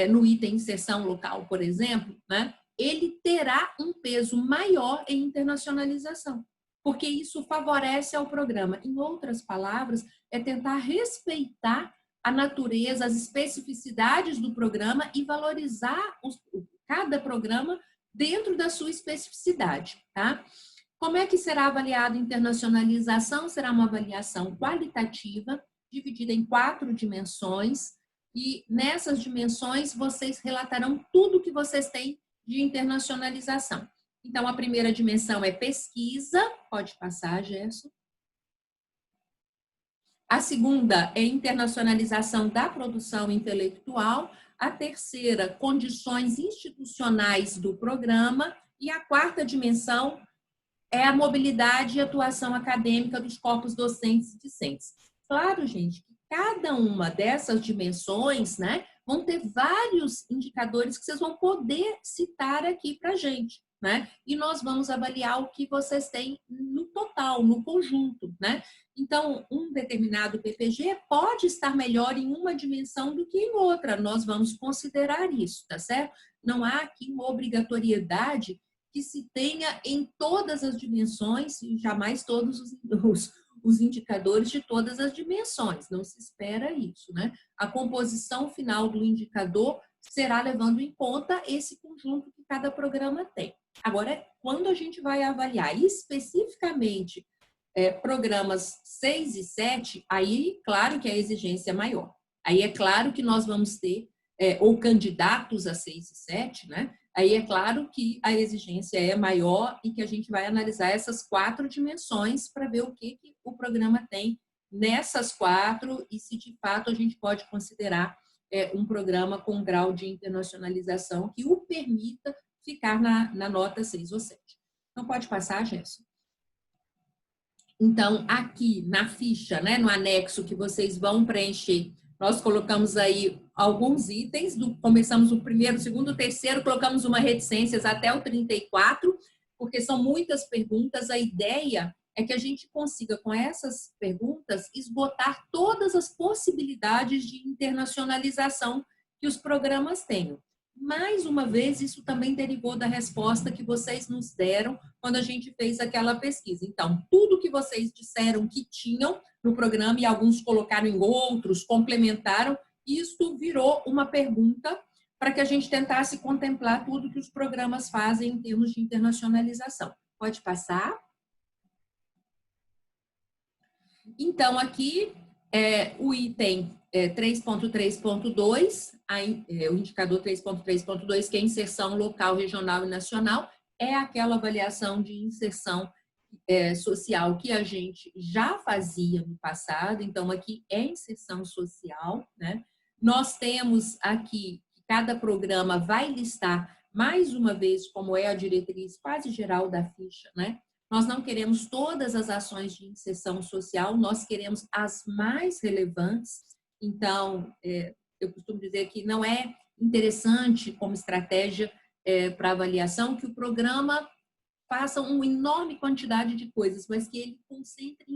no item inserção local, por exemplo, né, ele terá um peso maior em internacionalização, porque isso favorece ao programa. Em outras palavras, é tentar respeitar a natureza, as especificidades do programa e valorizar cada programa dentro da sua especificidade, tá? Como é que será avaliada a internacionalização? Será uma avaliação qualitativa, dividida em 4 dimensões, e nessas dimensões vocês relatarão tudo que vocês têm de internacionalização. Então, a primeira dimensão é pesquisa, pode passar, Gerson. A segunda é internacionalização da produção intelectual. A terceira, condições institucionais do programa. E a quarta dimensão é a mobilidade e atuação acadêmica dos corpos docentes e discentes. Claro, gente, que cada uma dessas dimensões, né, vão ter vários indicadores que vocês vão poder citar aqui para a gente, né? E nós vamos avaliar o que vocês têm no total, no conjunto, né? Então, um determinado PPG pode estar melhor em uma dimensão do que em outra. Nós vamos considerar isso, tá certo? Não há aqui uma obrigatoriedade que se tenha em todas as dimensões e jamais todos os indicadores de todas as dimensões. Não se espera isso, né? A composição final do indicador será levando em conta esse conjunto que cada programa tem. Agora, quando a gente vai avaliar especificamente programas 6 e 7, aí, claro que a exigência é maior. Aí é claro que nós vamos ter, ou candidatos a 6 e 7, né? Aí é claro que a exigência é maior e que a gente vai analisar essas 4 dimensões para ver o que o programa tem nessas 4 e se de fato a gente pode considerar um programa com grau de internacionalização que o permita ficar na nota 6 ou 7. Então, pode passar, Gerson? Então, aqui na ficha, né, no anexo que vocês vão preencher, nós colocamos aí alguns itens, começamos o primeiro, segundo, terceiro, colocamos uma reticências até o 34, porque são muitas perguntas. A ideia é que a gente consiga, com essas perguntas, esgotar todas as possibilidades de internacionalização que os programas tenham. Mais uma vez, isso também derivou da resposta que vocês nos deram quando a gente fez aquela pesquisa. Então, tudo que vocês disseram que tinham no programa e alguns colocaram em outros, complementaram, isto virou uma pergunta para que a gente tentasse contemplar tudo que os programas fazem em termos de internacionalização. Pode passar? Então, aqui, o item 3.3.2, o indicador 3.3.2, que é inserção local, regional e nacional, é aquela avaliação de inserção social que a gente já fazia no passado. Então, aqui é inserção social, né? Nós temos aqui, cada programa vai listar mais uma vez, como é a diretriz quase geral da ficha, né? Nós não queremos todas as ações de inserção social, nós queremos as mais relevantes. Então, eu costumo dizer que não é interessante como estratégia para avaliação que o programa faça uma enorme quantidade de coisas, mas que ele concentre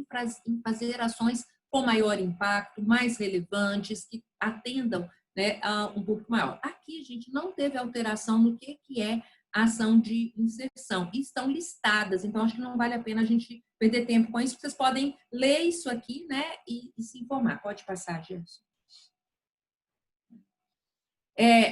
em fazer ações com maior impacto, mais relevantes, que atendam, né, a um público maior. Aqui a gente não teve alteração no que é a ação de inserção. E estão listadas, então acho que não vale a pena a gente perder tempo com isso. Vocês podem ler isso aqui, né, e se informar. Pode passar, Gerson.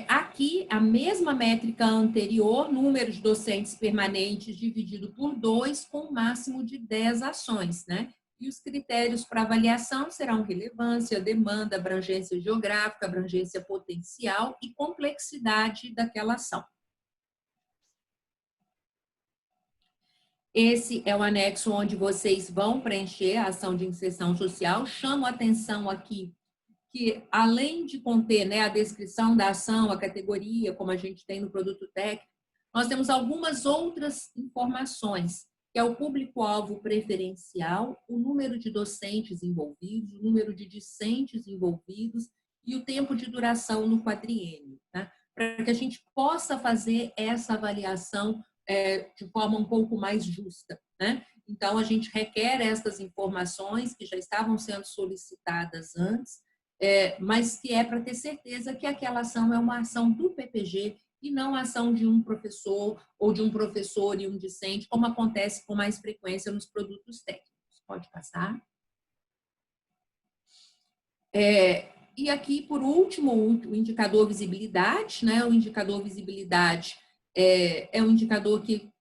Aqui, a mesma métrica anterior, número de docentes permanentes dividido por 2, com um máximo de 10 ações, né? E os critérios para avaliação serão relevância, demanda, abrangência geográfica, abrangência potencial e complexidade daquela ação. Esse é o anexo onde vocês vão preencher a ação de inserção social. Chamo a atenção aqui que, além de conter, né, a descrição da ação, a categoria, como a gente tem no produto técnico, nós temos algumas outras informações, que é o público-alvo preferencial, o número de docentes envolvidos, o número de discentes envolvidos e o tempo de duração no quadriênio, tá? Para que a gente possa fazer essa avaliação de forma um pouco mais justa, né? Então, a gente requer essas informações que já estavam sendo solicitadas antes, mas que é para ter certeza que aquela ação é uma ação do PPG e não a ação de um professor ou de um professor e um discente, como acontece com mais frequência nos produtos técnicos. Pode passar. E aqui, por último, o indicador visibilidade, né? O indicador visibilidade é um indicador que,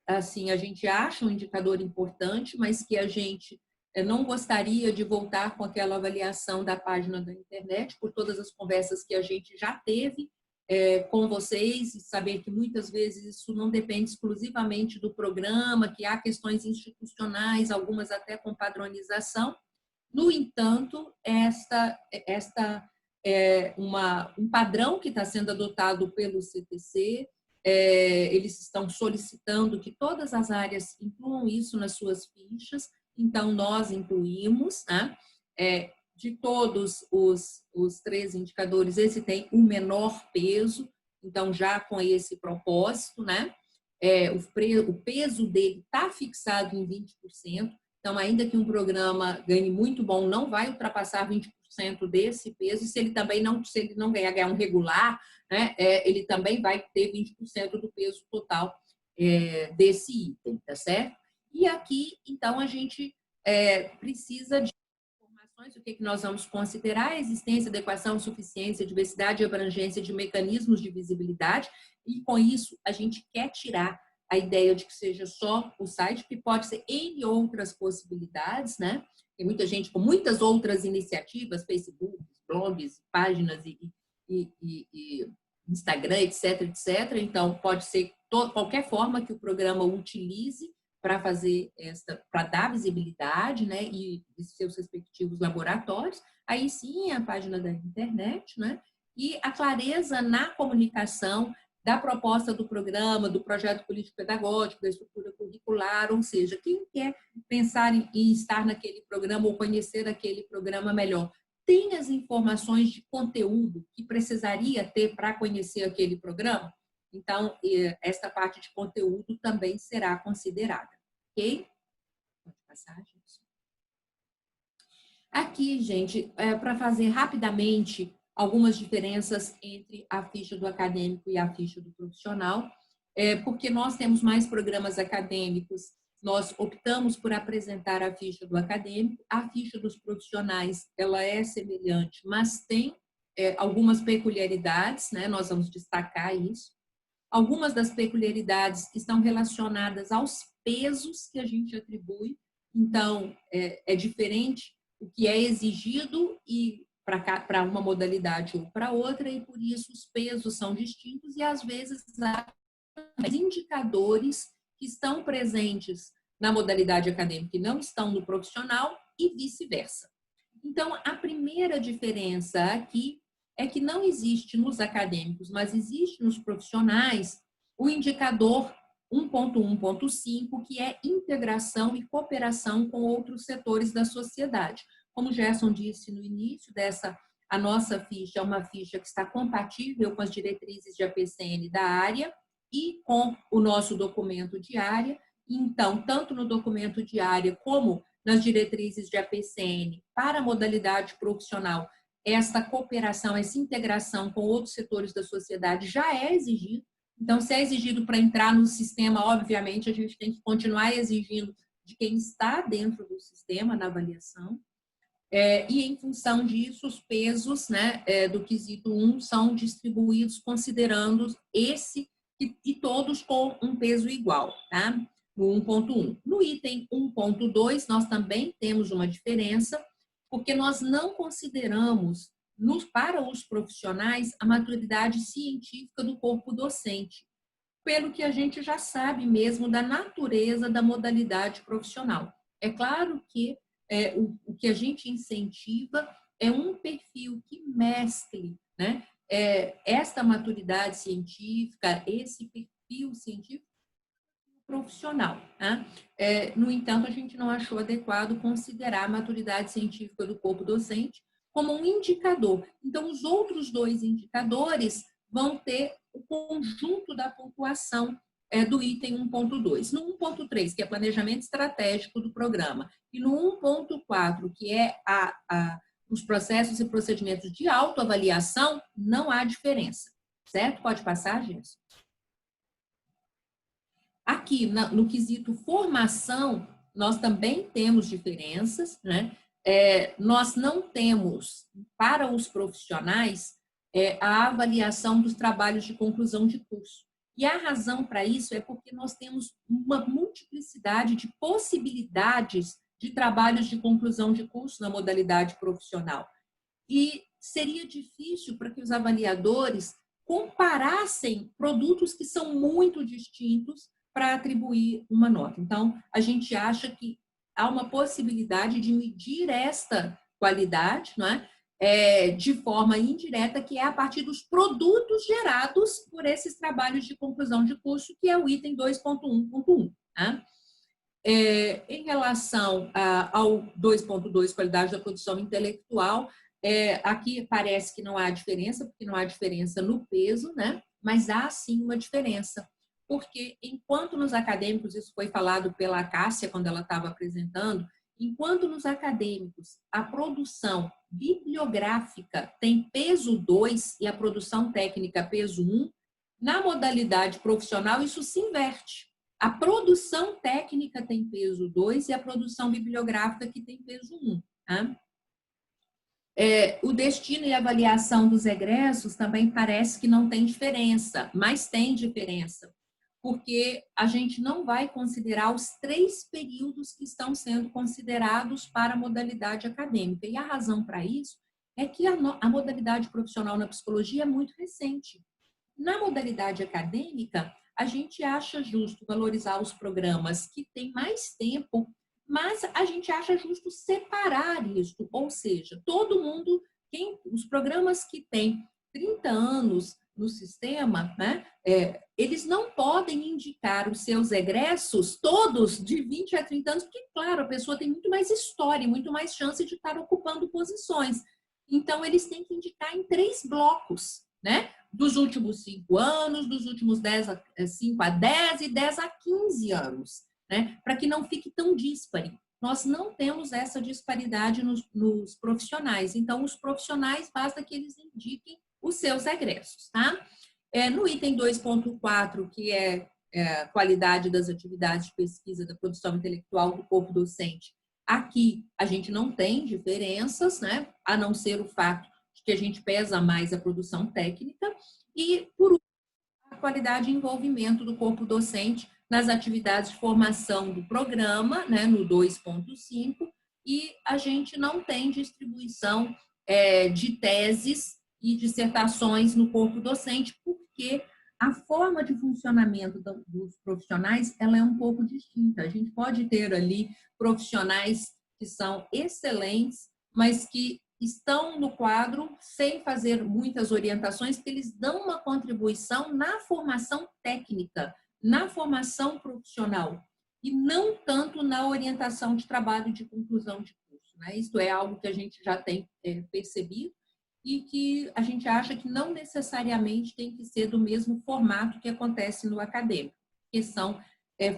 assim, a gente acha um indicador importante, mas que a gente não gostaria de voltar com aquela avaliação da página da internet, por todas as conversas que a gente já teve com vocês, e saber que muitas vezes isso não depende exclusivamente do programa, que há questões institucionais, algumas até com padronização. No entanto, esta é um padrão que está sendo adotado pelo CTC. Eles estão solicitando que todas as áreas incluam isso nas suas fichas, então nós incluímos, né? De todos os 3 indicadores, esse tem o menor peso, então já com esse propósito, né? O peso dele está fixado em 20%, então ainda que um programa ganhe muito bom, não vai ultrapassar 20% desse peso, e se ele também não, se ele não ganhar um regular, né, ele também vai ter 20% do peso total desse item, tá certo? E aqui, então, a gente precisa de informações, o que nós vamos considerar: a existência, adequação, suficiência, diversidade e abrangência de mecanismos de visibilidade, e com isso a gente quer tirar a ideia de que seja só o site, porque pode ser N outras possibilidades, né? Tem muita gente com muitas outras iniciativas, Facebook, blogs, páginas e Instagram, etc, etc. Então, pode ser qualquer forma que o programa utilize para fazer para dar visibilidade, né, e seus respectivos laboratórios. Aí sim, a página da internet, né, e a clareza na comunicação da proposta do programa, do projeto político-pedagógico, da estrutura curricular, ou seja, quem quer pensar em estar naquele programa ou conhecer aquele programa melhor, tem as informações de conteúdo que precisaria ter para conhecer aquele programa? Então, esta parte de conteúdo também será considerada, ok? Pode passar, gente. Aqui, gente, para fazer rapidamente algumas diferenças entre a ficha do acadêmico e a ficha do profissional, porque nós temos mais programas acadêmicos, nós optamos por apresentar a ficha do acadêmico. A ficha dos profissionais, ela é semelhante, mas tem algumas peculiaridades, né? Nós vamos destacar isso. Algumas das peculiaridades estão relacionadas aos pesos que a gente atribui, então é diferente o que é exigido e para uma modalidade ou para outra, e por isso os pesos são distintos, e às vezes há indicadores que estão presentes na modalidade acadêmica e não estão no profissional, e vice-versa. Então, a primeira diferença aqui é que não existe nos acadêmicos, mas existe nos profissionais, o indicador 1.1.5, que é integração e cooperação com outros setores da sociedade. Como o Gerson disse no início a nossa ficha é uma ficha que está compatível com as diretrizes de APCN da área e com o nosso documento de área. Então, tanto no documento de área como nas diretrizes de APCN para a modalidade profissional, essa cooperação, essa integração com outros setores da sociedade já é exigido. Então, se é exigido para entrar no sistema, obviamente, a gente tem que continuar exigindo de quem está dentro do sistema, na avaliação. E, em função disso, os pesos, né, do quesito 1 são distribuídos considerando esse e todos com um peso igual, tá? No 1.1. No item 1.2, nós também temos uma diferença, porque nós não consideramos, para os profissionais, a maturidade científica do corpo docente, pelo que a gente já sabe mesmo da natureza da modalidade profissional. É claro que o que a gente incentiva é um perfil que mescle, né, esta maturidade científica, esse perfil científico profissional. Né? No entanto, a gente não achou adequado considerar a maturidade científica do corpo docente como um indicador. Então, os outros 2 indicadores vão ter o conjunto da pontuação do item 1.2. No 1.3, que é planejamento estratégico do programa, e no 1.4, que é os processos e procedimentos de autoavaliação, não há diferença. Certo? Pode passar, Gerson? Aqui, no quesito formação, nós também temos diferenças, né? Nós não temos, para os profissionais, a avaliação dos trabalhos de conclusão de curso. E a razão para isso é porque nós temos uma multiplicidade de possibilidades de trabalhos de conclusão de curso na modalidade profissional. E seria difícil para que os avaliadores comparassem produtos que são muito distintos para atribuir uma nota. Então, a gente acha que há uma possibilidade de medir esta qualidade, não é? De forma indireta, que é a partir dos produtos gerados por esses trabalhos de conclusão de curso, que é o item 2.1.1. Tá? Em relação ao 2.2, qualidade da produção intelectual, aqui parece que não há diferença, porque não há diferença no peso, né? Mas há sim uma diferença. Porque enquanto nos acadêmicos, isso foi falado pela Cássia quando ela estava apresentando, enquanto nos acadêmicos a produção bibliográfica tem peso 2 e a produção técnica peso 1, na modalidade profissional isso se inverte. A produção técnica tem peso 2 e a produção bibliográfica que tem peso 1. Tá? O destino e avaliação dos egressos também parece que não tem diferença, mas tem diferença, porque a gente não vai considerar os 3 períodos que estão sendo considerados para a modalidade acadêmica. E a razão para isso é que a modalidade profissional na psicologia é muito recente. Na modalidade acadêmica, a gente acha justo valorizar os programas que têm mais tempo, mas a gente acha justo separar isso, ou seja, todo mundo, os programas que têm 30 anos no sistema, né, eles não podem indicar os seus egressos todos de 20 a 30 anos, porque, claro, a pessoa tem muito mais história, muito mais chance de estar ocupando posições. Então, eles têm que indicar em 3 blocos, né? Dos últimos 5 anos, dos últimos 5 a 10 e 10 a 15 anos, né? Para que não fique tão díspare. Nós não temos essa disparidade nos profissionais. Então, os profissionais, basta que eles indiquem os seus egressos, tá? No item 2.4, que é a qualidade das atividades de pesquisa da produção intelectual do corpo docente, aqui a gente não tem diferenças, né? A não ser o fato de que a gente pesa mais a produção técnica e, por último, a qualidade e envolvimento do corpo docente nas atividades de formação do programa, né? No 2.5, e a gente não tem distribuição de teses e dissertações no corpo docente, porque a forma de funcionamento dos profissionais ela é um pouco distinta. A gente pode ter ali profissionais que são excelentes, mas que estão no quadro sem fazer muitas orientações, porque eles dão uma contribuição na formação técnica, na formação profissional, e não tanto na orientação de trabalho de conclusão de curso, né? Isto é algo que a gente já tem percebido e que a gente acha que não necessariamente tem que ser do mesmo formato que acontece no acadêmico, que são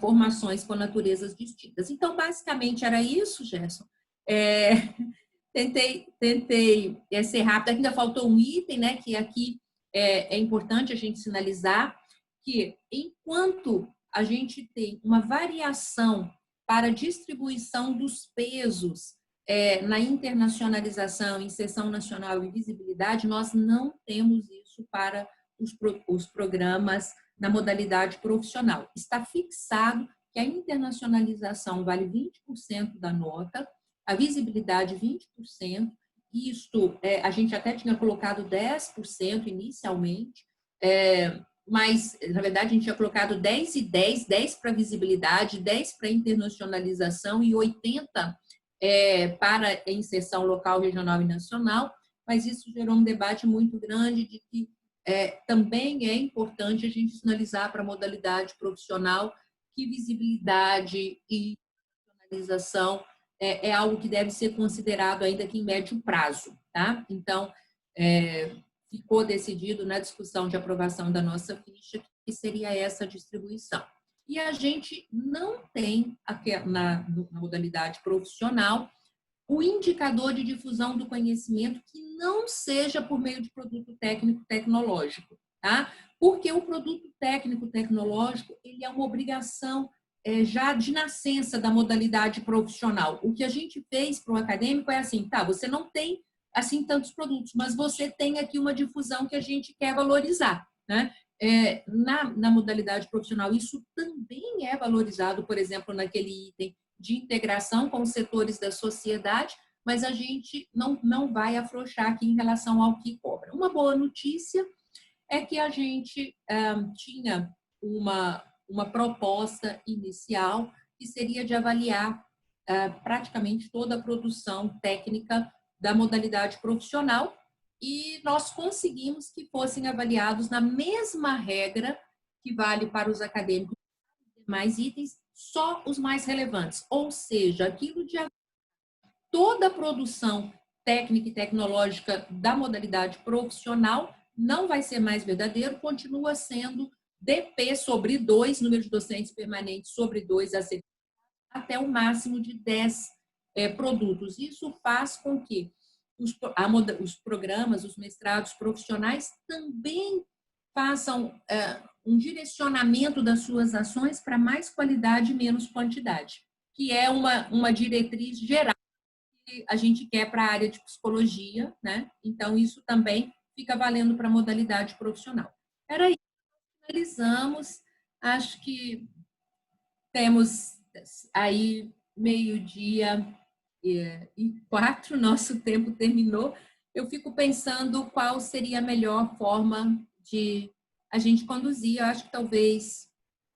formações com naturezas distintas. Então, basicamente, era isso, Gerson. Tentei ser rápida. Ainda faltou um item, né, que aqui é importante a gente sinalizar, que enquanto a gente tem uma variação para a distribuição dos pesos na internacionalização, inserção nacional e visibilidade, nós não temos isso para os programas na modalidade profissional. Está fixado que a internacionalização vale 20% da nota, a visibilidade 20%, isto a gente até tinha colocado 10% inicialmente, mas, na verdade, a gente tinha colocado 10 e 10, 10 para visibilidade, 10 para internacionalização e 80 para a inserção local, regional e nacional, mas isso gerou um debate muito grande de que também é importante a gente sinalizar para a modalidade profissional que visibilidade e internacionalização é algo que deve ser considerado ainda que em médio prazo, tá? Então, ficou decidido na discussão de aprovação da nossa ficha que seria essa distribuição. E a gente não tem, na modalidade profissional, o indicador de difusão do conhecimento que não seja por meio de produto técnico-tecnológico, tá? Porque o produto técnico-tecnológico, ele é uma obrigação já de nascença da modalidade profissional. O que a gente fez para o acadêmico é assim, tá, você não tem assim tantos produtos, mas você tem aqui uma difusão que a gente quer valorizar, né? Na modalidade profissional, isso também é valorizado, por exemplo, naquele item de integração com os setores da sociedade, mas a gente não vai afrouxar aqui em relação ao que cobra. Uma boa notícia é que a gente tinha uma proposta inicial que seria de avaliar praticamente toda a produção técnica da modalidade profissional, e nós conseguimos que fossem avaliados na mesma regra que vale para os acadêmicos, mais itens, só os mais relevantes, ou seja, aquilo de toda a produção técnica e tecnológica da modalidade profissional não vai ser mais verdadeiro, continua sendo DP sobre 2, número de docentes permanentes sobre 2, até o máximo de 10 produtos. Isso faz com que os programas, os mestrados profissionais também façam um direcionamento das suas ações para mais qualidade e menos quantidade, que é uma diretriz geral que a gente quer para a área de psicologia, né? Então, isso também fica valendo para a modalidade profissional. Era isso, finalizamos, acho que temos aí 12:04, nosso tempo terminou. Eu fico pensando qual seria a melhor forma de a gente conduzir. Eu acho que talvez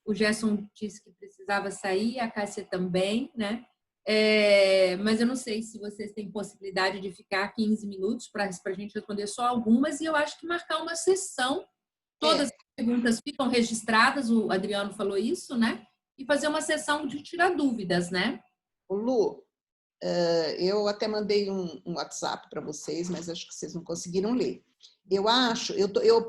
o Gerson disse que precisava sair, a Cássia também, né? Mas eu não sei se vocês têm possibilidade de ficar 15 minutos para a gente responder só algumas, e eu acho que marcar uma sessão, todas as perguntas ficam registradas, o Adriano falou isso, né? E fazer uma sessão de tirar dúvidas, né? Lu, eu até mandei um WhatsApp para vocês, mas acho que vocês não conseguiram ler. Eu acho,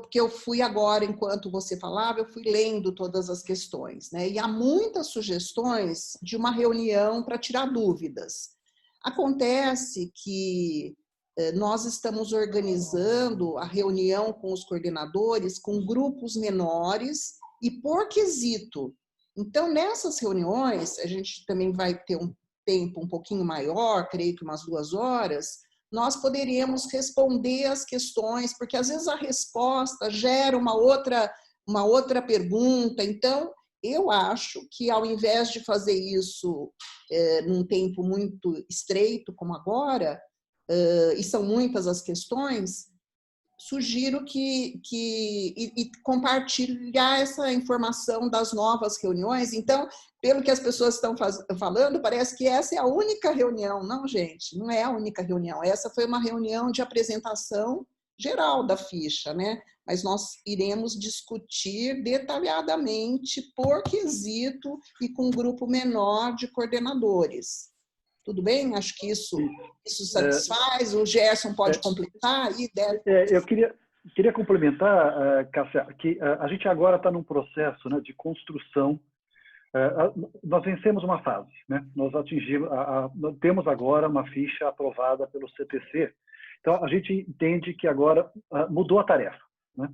porque eu fui agora, enquanto você falava, eu fui lendo todas as questões, né? E há muitas sugestões de uma reunião para tirar dúvidas. Acontece que nós estamos organizando a reunião com os coordenadores com grupos menores e por quesito. Então, nessas reuniões, a gente também vai ter um tempo um pouquinho maior, creio que umas 2 horas, nós poderíamos responder as questões, porque às vezes a resposta gera uma outra pergunta. Então, eu acho que ao invés de fazer isso num tempo muito estreito como agora, e são muitas as questões, sugiro e compartilhar essa informação das novas reuniões. Então, pelo que as pessoas estão falando, parece que essa é a única reunião. Não, gente, não é a única reunião. Essa foi uma reunião de apresentação geral da ficha, né? Mas nós iremos discutir detalhadamente por quesito e com um grupo menor de coordenadores. Tudo bem? Acho que isso satisfaz. O Gerson pode completar. Eu queria complementar, Cássia, que a gente agora está num processo, né, de construção. Nós vencemos uma fase, né? Nós atingimos, nós temos agora uma ficha aprovada pelo CTC. Então, a gente entende que agora mudou a tarefa, né?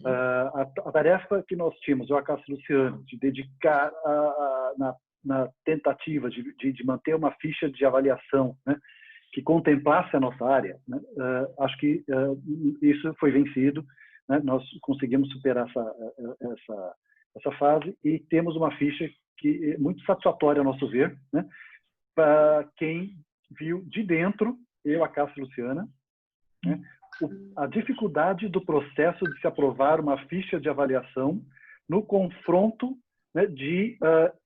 A tarefa que nós tínhamos, eu e a Cássia Luciano, de dedicar na tentativa de manter uma ficha de avaliação, né, que contemplasse a nossa área, né, acho que isso foi vencido, né, nós conseguimos superar essa fase e temos uma ficha que é muito satisfatória, a nosso ver, né, para quem viu de dentro, eu, a Cássia Luciana, né, a dificuldade do processo de se aprovar uma ficha de avaliação no confronto, né, de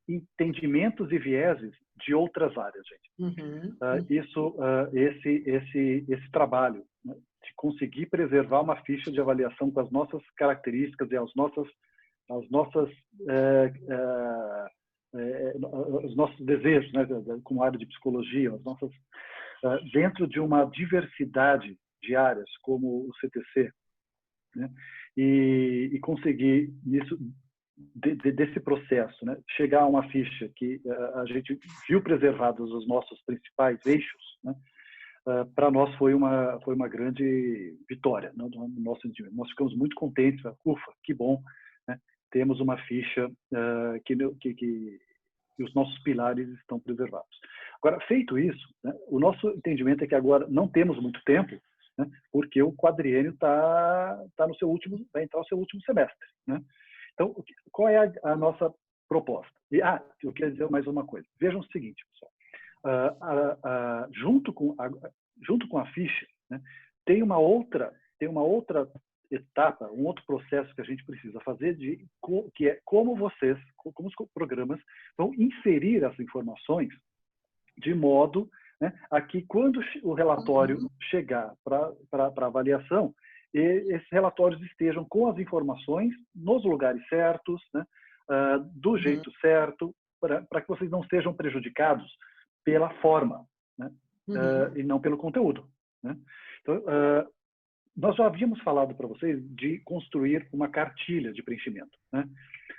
entendimentos e vieses de outras áreas, gente. Esse trabalho, né, de conseguir preservar uma ficha de avaliação com as nossas características e os nossos desejos, né, como área de psicologia, dentro de uma diversidade de áreas como o CTC, né, e conseguir nisso desse processo, né, chegar a uma ficha que a gente viu preservados os nossos principais eixos, né, para nós foi uma grande vitória, né, no nosso entendimento. Nós ficamos muito contentes, ufa, que bom, né, temos uma ficha que os nossos pilares estão preservados. Agora, feito isso, né, o nosso entendimento é que agora não temos muito tempo, né, porque o quadriênio vai entrar no seu último semestre, né? Então, qual é a nossa proposta? Eu queria dizer mais uma coisa. Vejam o seguinte, pessoal. Junto com a ficha, né, tem uma outra etapa, um outro processo que a gente precisa fazer, que é como os programas vão inserir as informações de modo, né, a que quando o relatório chegar para avaliação, esses relatórios estejam com as informações nos lugares certos, né, do jeito certo, para que vocês não sejam prejudicados pela forma, né, e não pelo conteúdo, né? Então, nós já havíamos falado para vocês de construir uma cartilha de preenchimento, né?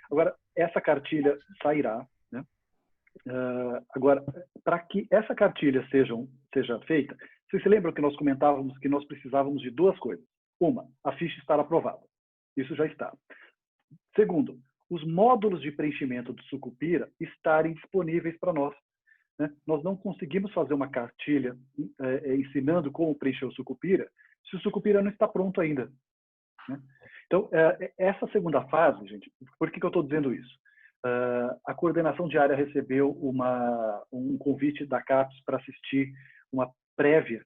Agora, essa cartilha sairá, né? Agora, para que essa cartilha seja feita, vocês se lembram que nós comentávamos que nós precisávamos de duas coisas? Uma, a ficha estar aprovada. Isso já está. Segundo, os módulos de preenchimento do Sucupira estarem disponíveis para nós, né? Nós não conseguimos fazer uma cartilha ensinando como preencher o Sucupira se o Sucupira não está pronto ainda, né? Então, essa segunda fase, gente, por que eu estou dizendo isso? A coordenação de área recebeu um convite da CAPES para assistir uma prévia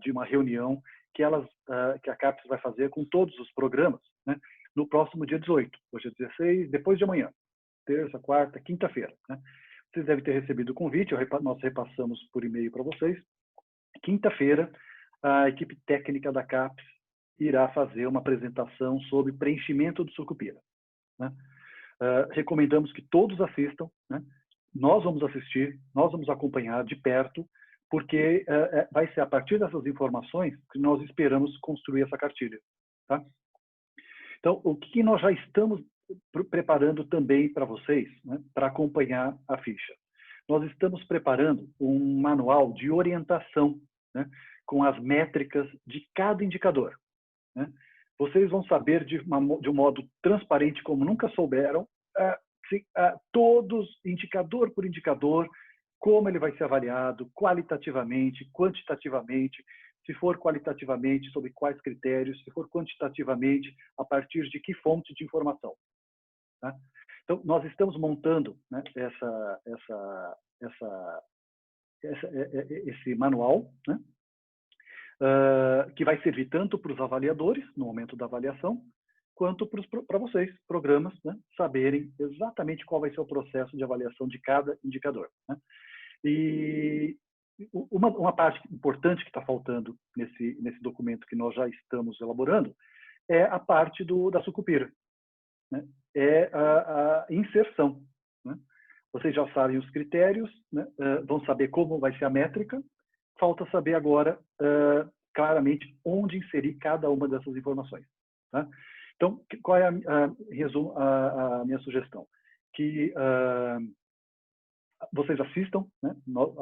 de uma reunião que a CAPES vai fazer com todos os programas, né, no próximo dia 18. Hoje é 16, depois de amanhã, terça, quarta, quinta-feira, né? Vocês devem ter recebido o convite, nós repassamos por e-mail para vocês. Quinta-feira, a equipe técnica da CAPES irá fazer uma apresentação sobre preenchimento do Sucupira, né? Recomendamos que todos assistam, né? Nós vamos assistir, nós vamos acompanhar de perto, porque vai ser a partir dessas informações que nós esperamos construir essa cartilha, tá? Então, o que nós já estamos preparando também para vocês, né, para acompanhar a ficha? Nós estamos preparando um manual de orientação, né, com as métricas de cada indicador, né? Vocês vão saber de um modo transparente, como nunca souberam, todos, indicador por indicador, como ele vai ser avaliado qualitativamente, quantitativamente, se for qualitativamente, sobre quais critérios, se for quantitativamente, a partir de que fonte de informação, tá? Então, nós estamos montando, né, esse manual, né? que vai servir tanto para os avaliadores, no momento da avaliação, quanto para vocês, programas, né, saberem exatamente qual vai ser o processo de avaliação de cada indicador, né? E uma parte importante que está faltando nesse documento que nós já estamos elaborando é a parte da Sucupira, né? É a inserção, né? Vocês já sabem os critérios, né? Vão saber como vai ser a métrica, falta saber agora claramente onde inserir cada uma dessas informações, tá? Então, qual é a minha sugestão? Que vocês assistam, né?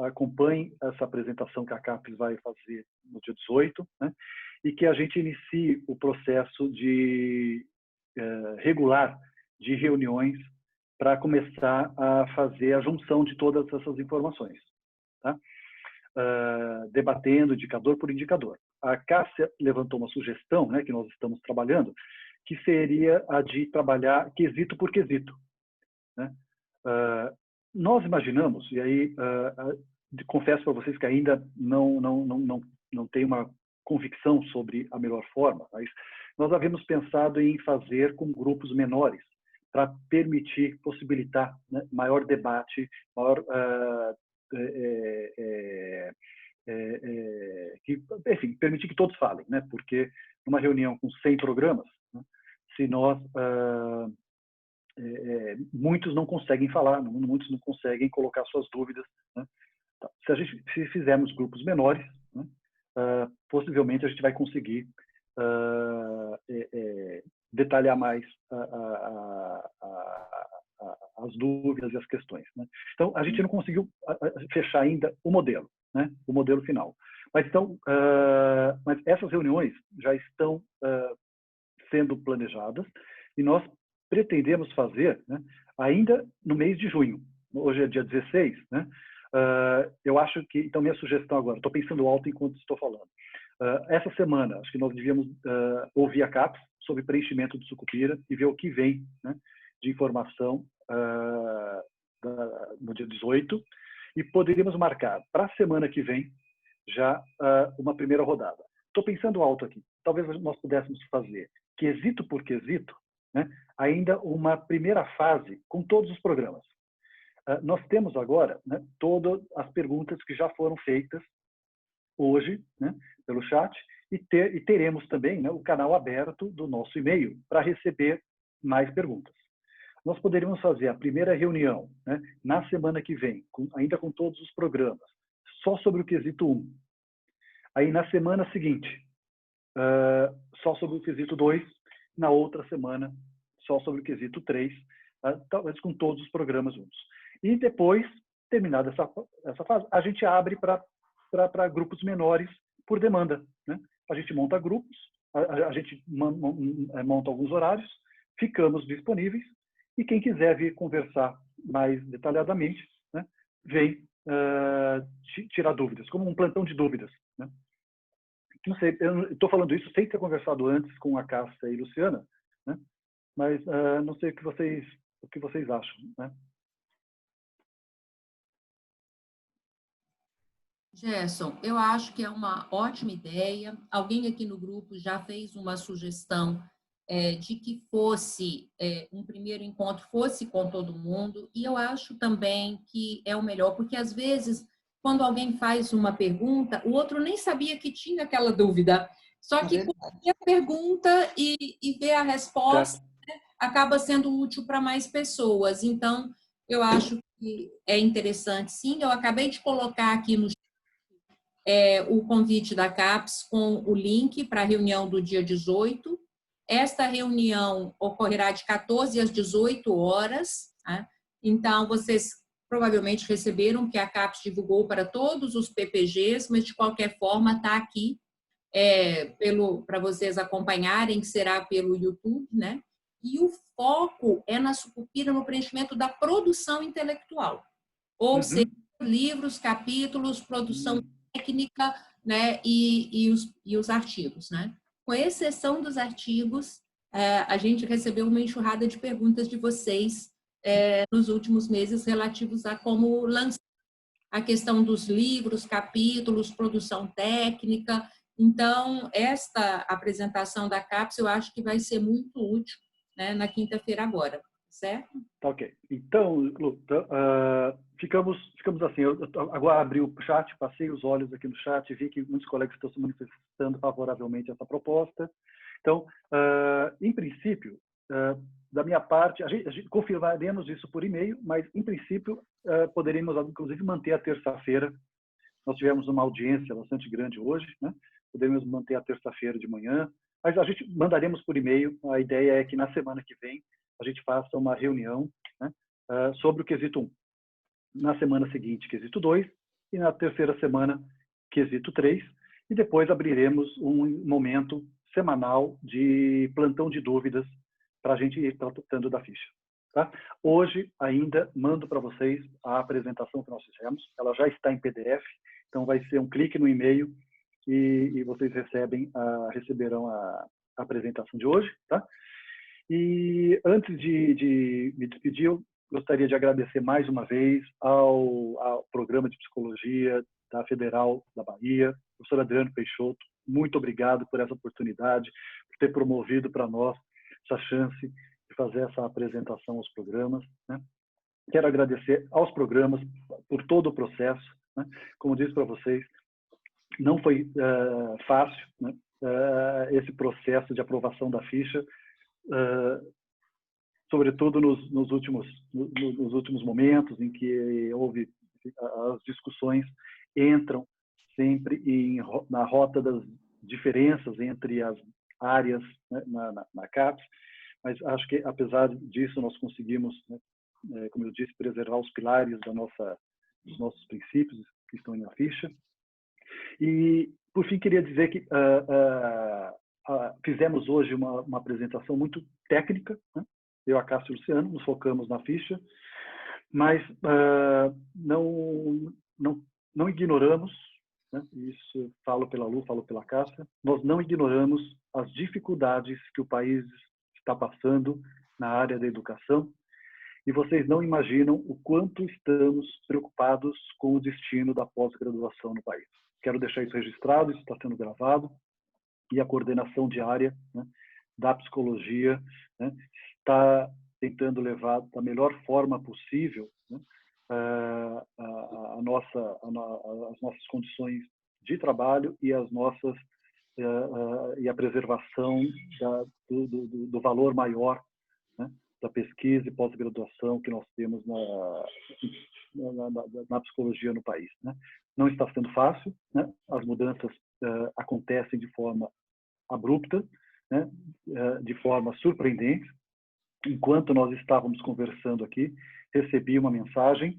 Acompanhem essa apresentação que a CAPES vai fazer no dia 18, né? E que a gente inicie o processo regular de reuniões para começar a fazer a junção de todas essas informações, tá? Debatendo indicador por indicador. A Cássia levantou uma sugestão, né, que nós estamos trabalhando, que seria a de trabalhar quesito por quesito, né? Nós imaginamos, e aí confesso para vocês que ainda não tenho uma convicção sobre a melhor forma, mas nós havíamos pensado em fazer com grupos menores, para permitir, possibilitar, né, maior debate, maior, enfim, permitir que todos falem, né? Porque numa reunião com 100 programas, né, se nós muitos não conseguem falar, muitos não conseguem colocar suas dúvidas, né? Então, se fizermos grupos menores, né, possivelmente a gente vai conseguir detalhar mais as dúvidas e as questões, né? Então, a gente não conseguiu fechar ainda o modelo, né? O modelo final. Mas, então, mas essas reuniões já estão sendo planejadas e nós pretendemos fazer, né, ainda no mês de junho. Hoje é dia 16, né? Eu acho que, então, minha sugestão agora, estou pensando alto enquanto estou falando. Essa semana, acho que nós devíamos ouvir a CAPES sobre preenchimento do Sucupira e ver o que vem, né, de informação no dia 18, e poderíamos marcar para a semana que vem já uma primeira rodada. Estou pensando alto aqui. Talvez nós pudéssemos fazer quesito por quesito, né, ainda uma primeira fase com todos os programas. Nós temos agora, né, todas as perguntas que já foram feitas hoje, né, pelo chat, e teremos também, né, o canal aberto do nosso e-mail para receber mais perguntas. Nós poderíamos fazer a primeira reunião, né, na semana que vem, ainda com todos os programas, só sobre o quesito 1. Aí, na semana seguinte, só sobre o quesito 2, na outra semana, só sobre o quesito 3, talvez com todos os programas juntos. E depois, terminada essa fase, a gente abre para grupos menores por demanda, né? A gente monta grupos, a gente monta alguns horários, ficamos disponíveis, e quem quiser vir conversar mais detalhadamente, né, vem tirar dúvidas, como um plantão de dúvidas, né? Não sei, eu estou falando isso sem ter conversado antes com a Cássia e a Luciana, né? Mas não sei o que vocês acham, né? Gerson, eu acho que é uma ótima ideia. Alguém aqui no grupo já fez uma sugestão de que fosse um primeiro encontro, fosse com todo mundo, e eu acho também que é o melhor, porque às vezes, quando alguém faz uma pergunta, o outro nem sabia que tinha aquela dúvida, só que por ver a pergunta e ver a resposta, né, acaba sendo útil para mais pessoas. Então, eu acho que é interessante, sim. Eu acabei de colocar aqui no o convite da CAPES com o link para a reunião do dia 18. Esta reunião ocorrerá de 14 às 18 horas. Tá? Então, vocês provavelmente receberam que a CAPES divulgou para todos os PPGs, mas de qualquer forma está aqui para vocês acompanharem, que será pelo YouTube, né? E o foco é na Sucupira, no preenchimento da produção intelectual. Ou seja, livros, capítulos, produção técnica, né, e os artigos, né? Com exceção dos artigos, a gente recebeu uma enxurrada de perguntas de vocês nos últimos meses relativos a como lançar a questão dos livros, capítulos, produção técnica. Então, esta apresentação da CAPES eu acho que vai ser muito útil, né, na quinta-feira agora, certo? Tá, ok. Então, Lu, ficamos assim. Eu agora abri o chat, passei os olhos aqui no chat, vi que muitos colegas estão se manifestando favoravelmente a essa proposta. Então, em princípio, da minha parte, a gente confirmaremos isso por e-mail, mas, em princípio, poderíamos, inclusive, manter a terça-feira. Nós tivemos uma audiência bastante grande hoje, né? Podemos manter a terça-feira de manhã, mas a gente mandaremos por e-mail. A ideia é que na semana que vem a gente faça uma reunião, né, sobre o quesito 1. Na semana seguinte, quesito 2, e na terceira semana, quesito 3, e depois abriremos um momento semanal de plantão de dúvidas para a gente ir tratando da ficha. Tá? Hoje, ainda, mando para vocês a apresentação que nós fizemos. Ela já está em PDF, então vai ser um clique no e-mail e vocês receberão a apresentação de hoje. Tá? E antes de me despedir, eu gostaria de agradecer mais uma vez ao Programa de Psicologia da Federal da Bahia, professor Adriano Peixoto. Muito obrigado por essa oportunidade, por ter promovido para nós essa chance de fazer essa apresentação aos programas, né? Quero agradecer aos programas por todo o processo, né? Como disse para vocês, não foi fácil, né? Esse processo de aprovação da ficha, sobretudo nos últimos momentos em que houve as discussões entram sempre na rota das diferenças entre as áreas, né, na CAPES, mas acho que apesar disso nós conseguimos, né, como eu disse, preservar os pilares dos nossos princípios que estão na ficha. E por fim queria dizer que fizemos hoje uma apresentação muito técnica, né? Eu, a Cássio e o Luciano, nos focamos na ficha, mas não ignoramos, né? Isso falo pela Lu, falo pela Cássia, nós não ignoramos as dificuldades que o país está passando na área da educação, e vocês não imaginam o quanto estamos preocupados com o destino da pós-graduação no país. Quero deixar isso registrado, isso está sendo gravado, e a coordenação diária, né, da psicologia, né, está tentando levar da melhor forma possível, né, as nossas condições de trabalho e e a preservação do valor maior, né, da pesquisa e pós-graduação que nós temos na psicologia no país, né. Não está sendo fácil, né, as mudanças acontecem de forma abrupta, né, de forma surpreendente. Enquanto nós estávamos conversando aqui, recebi uma mensagem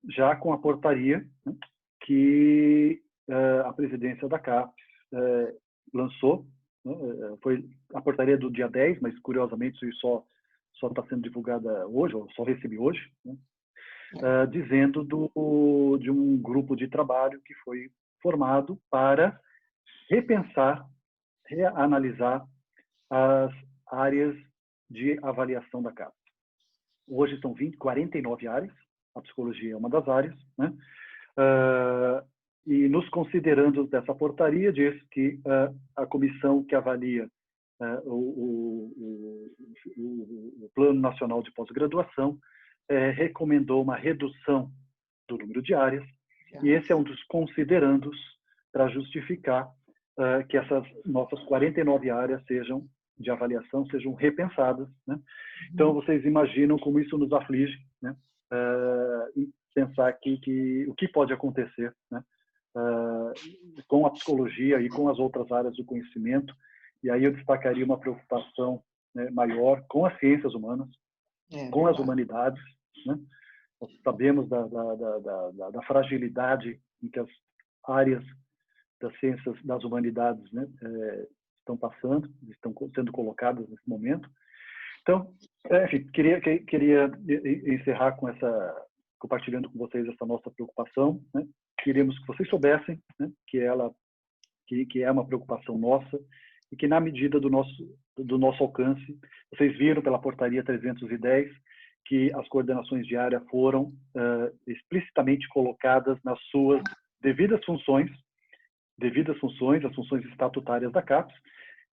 já com a portaria, né, que a presidência da CAPES lançou, né, foi a portaria do dia 10, mas curiosamente isso só está sendo divulgada hoje, ou só recebi hoje, né, dizendo de um grupo de trabalho que foi formado para repensar, reanalisar as áreas de avaliação da CAPES. Hoje são 49 áreas, a psicologia é uma das áreas, né? E nos considerando dessa portaria, diz que a comissão que avalia o Plano Nacional de Pós-Graduação recomendou uma redução do número de áreas, e esse é um dos considerandos para justificar que essas nossas 49 áreas de avaliação sejam repensadas, né? Então, vocês imaginam como isso nos aflige, né? E pensar que o que pode acontecer, né, com a psicologia e com as outras áreas do conhecimento. E aí eu destacaria uma preocupação, né, maior com as ciências humanas, com as humanidades, né? Nós sabemos da fragilidade em que as áreas das ciências, das humanidades, né, estão passando, estão sendo colocadas nesse momento. Então, enfim, queria encerrar compartilhando com vocês essa nossa preocupação, né? Queríamos que vocês soubessem, né, que é uma preocupação nossa e que, na medida do nosso alcance, vocês viram pela portaria 310 que as coordenações de área foram explicitamente colocadas nas suas devidas funções devidas funções, as funções estatutárias da CAPES,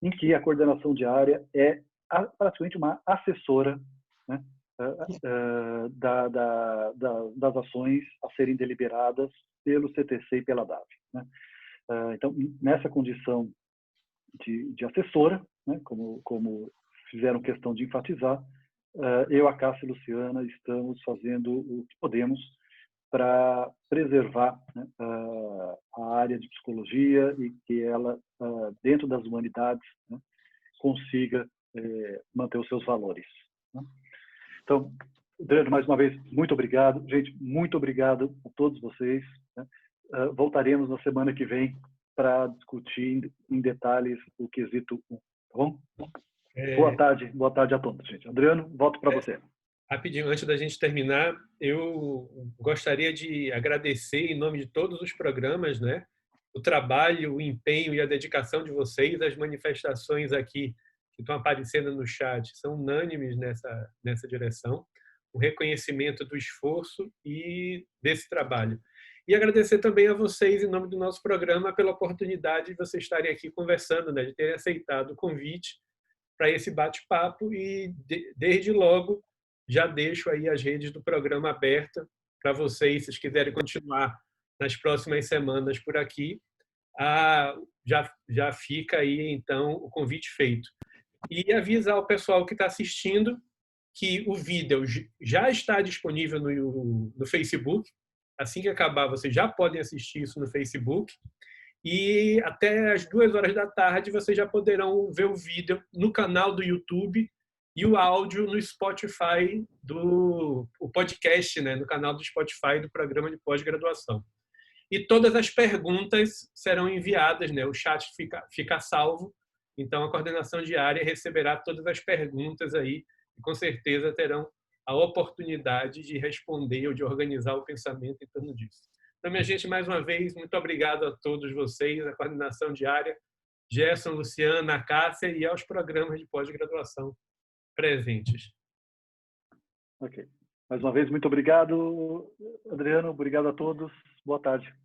em que a coordenação de área é praticamente uma assessora, né, das ações a serem deliberadas pelo CTC e pela DAV, né? Então, nessa condição de assessora, né, como fizeram questão de enfatizar, eu, a Cássia e a Luciana estamos fazendo o que podemos para preservar, né, a área de psicologia e que ela, dentro das humanidades, né, consiga manter os seus valores, né? Então, Adriano, mais uma vez, muito obrigado. Gente, muito obrigado a todos vocês, né? Voltaremos na semana que vem para discutir em detalhes o quesito 1, tá bom? Boa tarde a todos, gente. Adriano, volto para você. Rapidinho, antes da gente terminar, eu gostaria de agradecer, em nome de todos os programas, né, o trabalho, o empenho e a dedicação de vocês. As manifestações aqui que estão aparecendo no chat são unânimes nessa direção. O reconhecimento do esforço e desse trabalho. E agradecer também a vocês, em nome do nosso programa, pela oportunidade de vocês estarem aqui conversando, né, de terem aceitado o convite para esse bate-papo. E, desde logo, já deixo aí as redes do programa aberta para vocês, se vocês quiserem continuar nas próximas semanas por aqui. Já fica aí, então, o convite feito. E avisar o pessoal que está assistindo que o vídeo já está disponível no Facebook. Assim que acabar, vocês já podem assistir isso no Facebook. E até às 14h vocês já poderão ver o vídeo no canal do YouTube e o áudio no Spotify, o podcast, né, no canal do Spotify do programa de pós-graduação. E todas as perguntas serão enviadas, né, o chat fica salvo, então a coordenação de área receberá todas as perguntas aí e com certeza terão a oportunidade de responder ou de organizar o pensamento em torno disso. Então, minha gente, mais uma vez, muito obrigado a todos vocês, a coordenação de área, Gerson, Luciana, Cássia e aos programas de pós-graduação presentes. Ok. Mais uma vez, muito obrigado, Adriano. Obrigado a todos. Boa tarde.